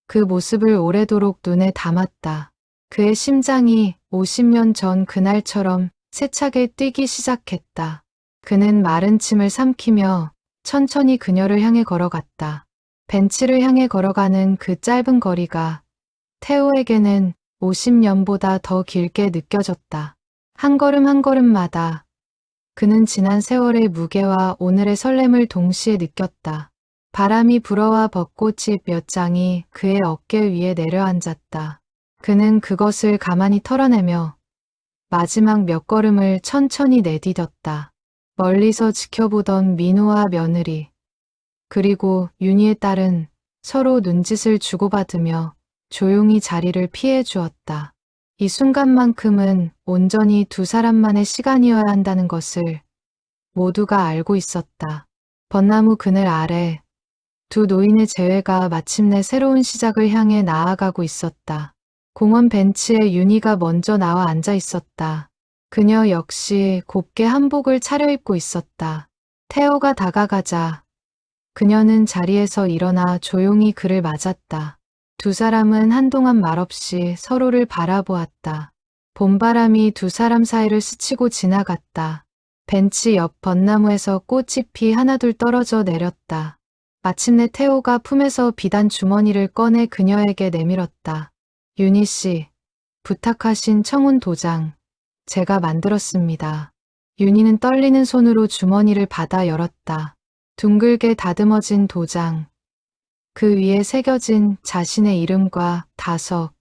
그 모습을 오래도록 눈에 담았다. 그의 심장이 50년 전 그날처럼 세차게 뛰기 시작했다. 그는 마른 침을 삼키며 천천히 그녀를 향해 걸어갔다. 벤치를 향해 걸어가는 그 짧은 거리가 태호에게는 50년보다 더 길게 느껴졌다. 한 걸음 한 걸음마다 그는 지난 세월의 무게와 오늘의 설렘을 동시에 느꼈다. 바람이 불어와 벚꽃이 몇 장이 그의 어깨 위에 내려앉았다. 그는 그것을 가만히 털어내며 마지막 몇 걸음을 천천히 내디뎠다. 멀리서 지켜보던 민호와 며느리, 그리고 윤희의 딸은 서로 눈짓을 주고받으며 조용히 자리를 피해 주었다. 이 순간만큼은 온전히 두 사람만의 시간이어야 한다는 것을 모두가 알고 있었다. 벚나무 그늘 아래 두 노인의 재회가 마침내 새로운 시작을 향해 나아가고 있었다. 공원 벤치에 윤희가 먼저 나와 앉아 있었다. 그녀 역시 곱게 한복을 차려입고 있었다. 태호가 다가가자 그녀는 자리에서 일어나 조용히 그를 맞았다. 두 사람은 한동안 말없이 서로를 바라보았다. 봄바람이 두 사람 사이를 스치고 지나갔다. 벤치 옆 벚나무에서 꽃잎이 하나둘 떨어져 내렸다. 마침내 태호가 품에서 비단 주머니를 꺼내 그녀에게 내밀었다. 윤희 씨, 부탁하신 청혼 도장, 제가 만들었습니다. 윤희는 떨리는 손으로 주머니를 받아 열었다. 둥글게 다듬어진 도장, 그 위에 새겨진 자신의 이름과 다섯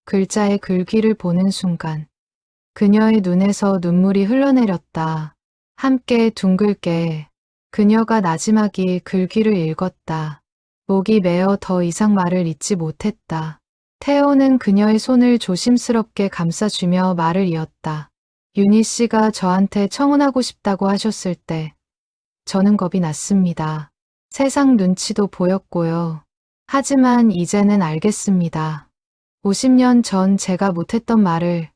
글자의 글귀를 보는 순간 그녀의 눈에서 눈물이 흘러내렸다. 함께 둥글게 그녀가 나지막이 글귀를 읽었다. 목이 메어 더 이상 말을 잇지 못했다. 태호는 그녀의 손을 조심스럽게 감싸주며 말을 이었다. 윤희 씨가 저한테 청혼하고 싶다고 하셨을 때 저는 겁이 났습니다. 세상 눈치도 보였고요. 하지만 이제는 알겠습니다. 50년 전 제가 못했던 말을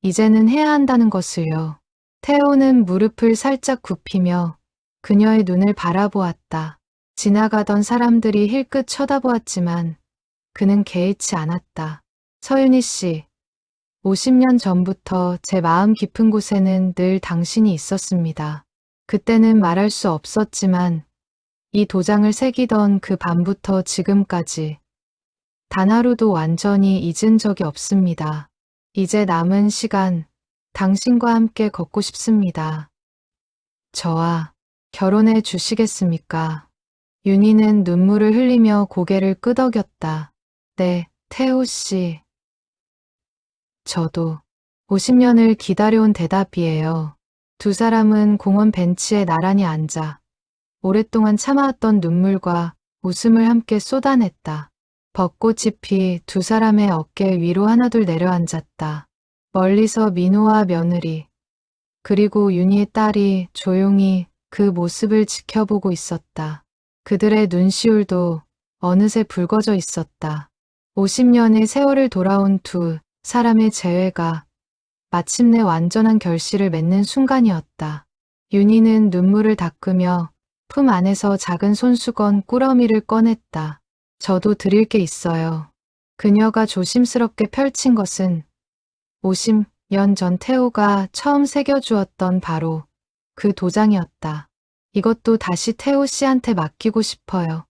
이제는 해야 한다는 것을요. 태호는 무릎을 살짝 굽히며 그녀의 눈을 바라보았다. 지나가던 사람들이 힐끗 쳐다보았지만 그는 개의치 않았다. 서윤희 씨, 50년 전부터 제 마음 깊은 곳에는 늘 당신이 있었습니다. 그때는 말할 수 없었지만 이 도장을 새기던 그 밤부터 지금까지 단 하루도 완전히 잊은 적이 없습니다. 이제 남은 시간 당신과 함께 걷고 싶습니다. 저와 결혼해 주시겠습니까? 윤희는 눈물을 흘리며 고개를 끄덕였다. 네, 태호 씨. 저도 50년을 기다려온 대답이에요. 두 사람은 공원 벤치에 나란히 앉아 오랫동안 참아왔던 눈물과 웃음을 함께 쏟아냈다. 벚꽃잎이 두 사람의 어깨 위로 하나둘 내려앉았다. 멀리서 민호와 며느리, 그리고 윤희의 딸이 조용히 그 모습을 지켜보고 있었다. 그들의 눈시울도 어느새 붉어져 있었다. 50년의 세월을 돌아온 두 사람의 재회가 마침내 완전한 결실을 맺는 순간이었다. 윤희는 눈물을 닦으며 품 안에서 작은 손수건 꾸러미를 꺼냈다. 저도 드릴 게 있어요. 그녀가 조심스럽게 펼친 것은 50년 전 태호가 처음 새겨주었던 바로 그 도장이었다. 이것도 다시 태호 씨한테 맡기고 싶어요.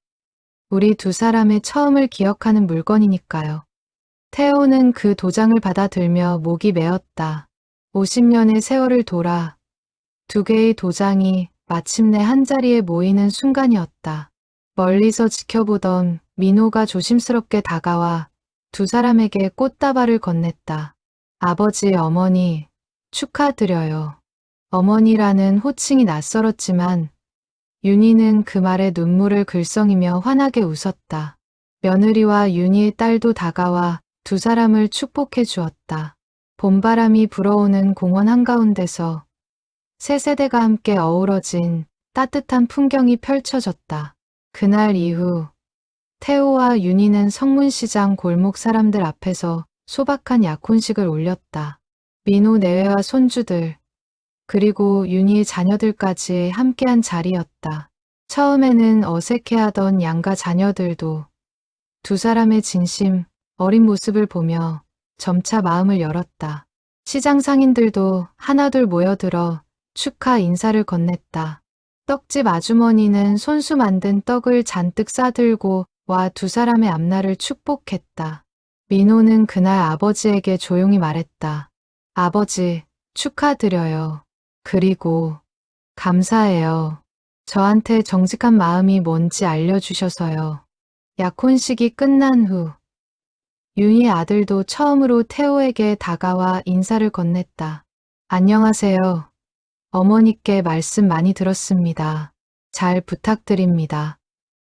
우리 두 사람의 처음을 기억하는 물건이니까요. 태호는 그 도장을 받아들며 목이 메었다. 50년의 세월을 돌아 두 개의 도장이 마침내 한자리에 모이는 순간이었다. 멀리서 지켜보던 민호가 조심스럽게 다가와 두 사람에게 꽃다발을 건넸다. 아버지, 어머니, 축하드려요. 어머니라는 호칭이 낯설었지만 윤희는 그 말에 눈물을 글썽이며 환하게 웃었다. 며느리와 윤희의 딸도 다가와 두 사람을 축복해 주었다. 봄바람이 불어오는 공원 한가운데서 세 세대가 함께 어우러진 따뜻한 풍경이 펼쳐졌다. 그날 이후 태호와 윤희는 성문시장 골목 사람들 앞에서 소박한 약혼식을 올렸다. 민호 내외와 손주들, 그리고 윤희의 자녀들까지 함께한 자리였다. 처음에는 어색해하던 양가 자녀들도 두 사람의 진심 어린 모습을 보며 점차 마음을 열었다. 시장 상인들도 하나둘 모여들어 축하 인사를 건넸다. 떡집 아주머니는 손수 만든 떡을 잔뜩 싸들고 와 두 사람의 앞날을 축복했다. 민호는 그날 아버지에게 조용히 말했다. 아버지, 축하드려요. 그리고 감사해요. 저한테 정직한 마음이 뭔지 알려주셔서요. 약혼식이 끝난 후 윤희 아들도 처음으로 태호에게 다가와 인사를 건넸다. 안녕하세요. 어머니께 말씀 많이 들었습니다. 잘 부탁드립니다.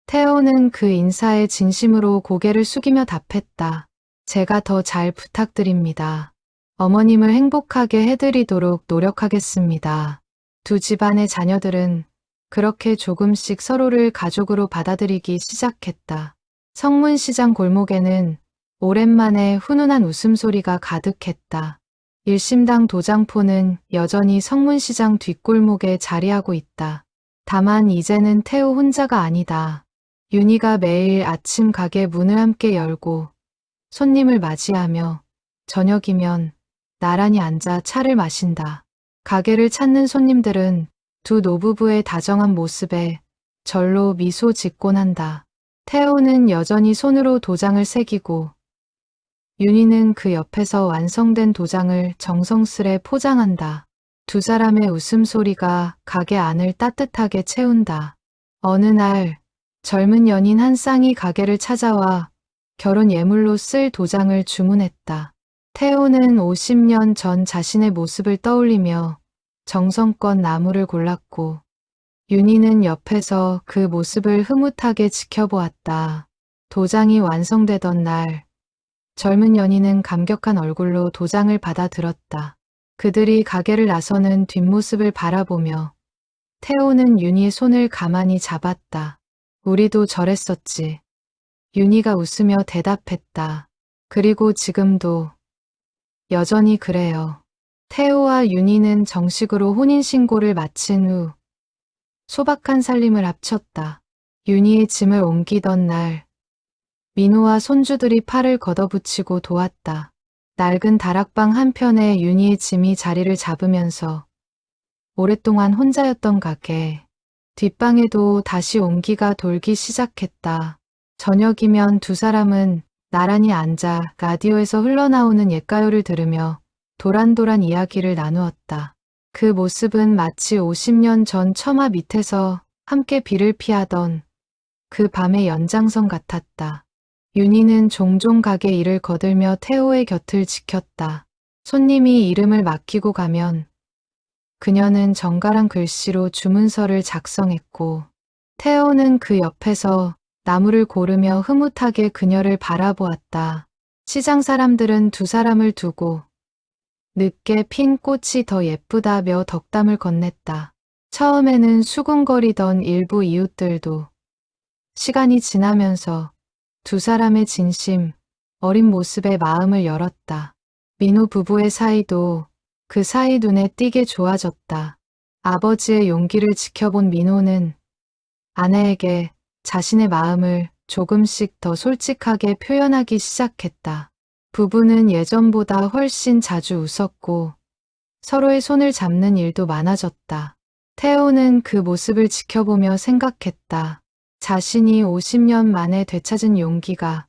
태호는 그 인사에 진심으로 고개를 숙이며 답했다. 제가 더 잘 부탁드립니다. 어머님을 행복하게 해드리도록 노력하겠습니다. 두 집안의 자녀들은 그렇게 조금씩 서로를 가족으로 받아들이기 시작했다. 성문시장 골목에는 오랜만에 훈훈한 웃음소리가 가득했다. 일심당 도장포는 여전히 성문시장 뒷골목에 자리하고 있다. 다만 이제는 태호 혼자가 아니다. 윤희가 매일 아침 가게 문을 함께 열고 손님을 맞이하며 저녁이면 나란히 앉아 차를 마신다. 가게를 찾는 손님들은 두 노부부의 다정한 모습에 절로 미소 짓곤 한다. 태호는 여전히 손으로 도장을 새기고 윤희는 그 옆에서 완성된 도장을 정성스레 포장한다. 두 사람의 웃음소리가 가게 안을 따뜻하게 채운다. 어느 날 젊은 연인 한 쌍이 가게를 찾아와 결혼 예물로 쓸 도장을 주문했다. 태호는 50년 전 자신의 모습을 떠올리며 정성껏 나무를 골랐고 윤희는 옆에서 그 모습을 흐뭇하게 지켜보았다. 도장이 완성되던 날 젊은 연인은 감격한 얼굴로 도장을 받아들었다. 그들이 가게를 나서는 뒷모습을 바라보며 태호는 윤희의 손을 가만히 잡았다. 우리도 저랬었지. 윤희가 웃으며 대답했다. 그리고 지금도 여전히 그래요. 태호와 윤희는 정식으로 혼인신고를 마친 후 소박한 살림을 합쳤다. 윤희의 짐을 옮기던 날 민호와 손주들이 팔을 걷어붙이고 도왔다. 낡은 다락방 한편에 윤희의 짐이 자리를 잡으면서 오랫동안 혼자였던 가게 뒷방에도 다시 온기가 돌기 시작했다. 저녁이면 두 사람은 나란히 앉아 라디오에서 흘러나오는 옛가요를 들으며 도란도란 이야기를 나누었다. 그 모습은 마치 50년 전 처마 밑에서 함께 비를 피하던 그 밤의 연장선 같았다. 윤희는 종종 가게 일을 거들며 태호의 곁을 지켰다. 손님이 이름을 맡기고 가면 그녀는 정갈한 글씨로 주문서를 작성했고 태호는 그 옆에서 나무를 고르며 흐뭇하게 그녀를 바라보았다. 시장 사람들은 두 사람을 두고 늦게 핀 꽃이 더 예쁘다며 덕담을 건넸다. 처음에는 수군거리던 일부 이웃들도 시간이 지나면서 두 사람의 진심, 어린 모습에 마음을 열었다. 민호 부부의 사이도 그 사이 눈에 띄게 좋아졌다. 아버지의 용기를 지켜본 민호는 아내에게 자신의 마음을 조금씩 더 솔직하게 표현하기 시작했다. 부부는 예전보다 훨씬 자주 웃었고 서로의 손을 잡는 일도 많아졌다. 태호는 그 모습을 지켜보며 생각했다. 자신이 50년 만에 되찾은 용기가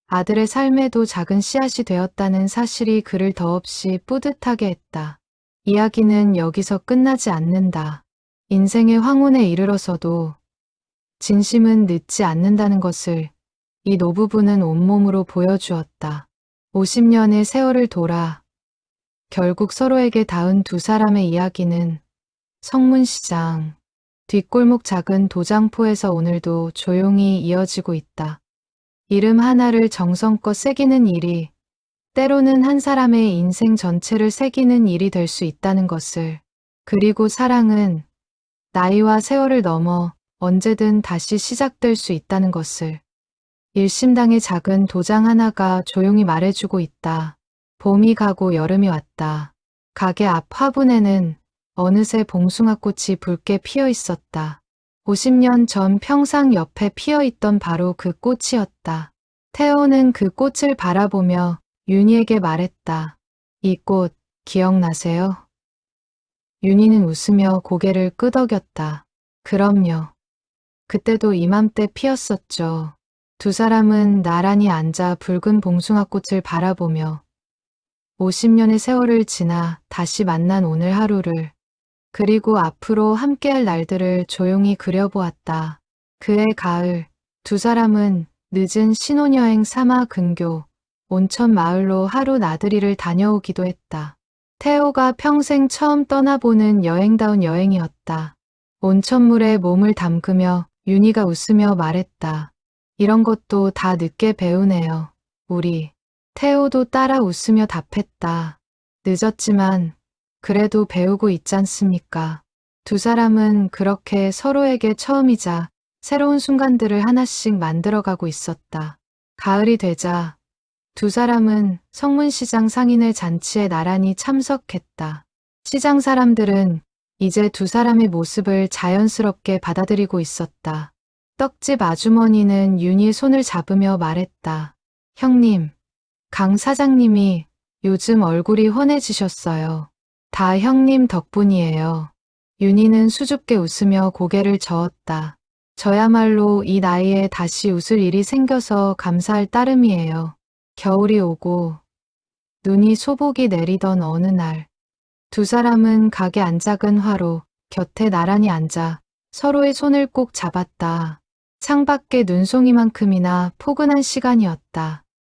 아들의 삶에도 작은 씨앗이 되었다는 사실이 그를 더없이 뿌듯하게 했다. 이야기는 여기서 끝나지 않는다. 인생의 황혼에 이르러서도 진심은 늦지 않는다는 것을 이 노부부는 온몸으로 보여주었다. 50년의 세월을 돌아 결국 서로에게 닿은 두 사람의 이야기는 성문시장 뒷골목 작은 도장포에서 오늘도 조용히 이어지고 있다. 이름 하나를 정성껏 새기는 일이 때로는 한 사람의 인생 전체를 새기는 일이 될 수 있다는 것을, 그리고 사랑은 나이와 세월을 넘어 언제든 다시 시작될 수 있다는 것을 일심당의 작은 도장 하나가 조용히 말해주고 있다. 봄이 가고 여름이 왔다. 가게 앞 화분에는 어느새 봉숭아꽃이 붉게 피어 있었다. 50년 전 평상 옆에 피어 있던 바로 그 꽃이었다. 태호는 그 꽃을 바라보며 윤희에게 말했다. 이 꽃 기억나세요? 윤희는 웃으며 고개를 끄덕였다. 그럼요. 그때도 이맘때 피었었죠. 두 사람은 나란히 앉아 붉은 봉숭아꽃을 바라보며 50년의 세월을 지나 다시 만난 오늘 하루를, 그리고 앞으로 함께할 날들을 조용히 그려보았다. 그해 가을, 두 사람은 늦은 신혼여행 삼아 근교 온천 마을로 하루 나들이를 다녀오기도 했다. 태호가 평생 처음 떠나보는 여행다운 여행이었다. 온천물에 몸을 담그며 윤희가 웃으며 말했다. 이런 것도 다 늦게 배우네요. 우리. 태호도 따라 웃으며 답했다. 늦었지만 그래도 배우고 있잖습니까. 두 사람은 그렇게 서로에게 처음이자 새로운 순간들을 하나씩 만들어가고 있었다. 가을이 되자 두 사람은 성문시장 상인의 잔치에 나란히 참석했다. 시장 사람들은 이제 두 사람의 모습을 자연스럽게 받아들이고 있었다. 떡집 아주머니는 윤희의 손을 잡으며 말했다. 형님, 강 사장님이 요즘 얼굴이 환해지셨어요. 다 형님 덕분이에요. 윤희는 수줍게 웃으며 고개를 저었다. 저야말로 이 나이에 다시 웃을 일이 생겨서 감사할 따름이에요. 겨울이 오고 눈이 소복이 내리던 어느 날, 두 사람은 가게 안작은 화로 곁에 나란히 앉아 서로의 손을 꼭 잡았다. 창밖에 눈송이만큼이나 포근한 시간이었다.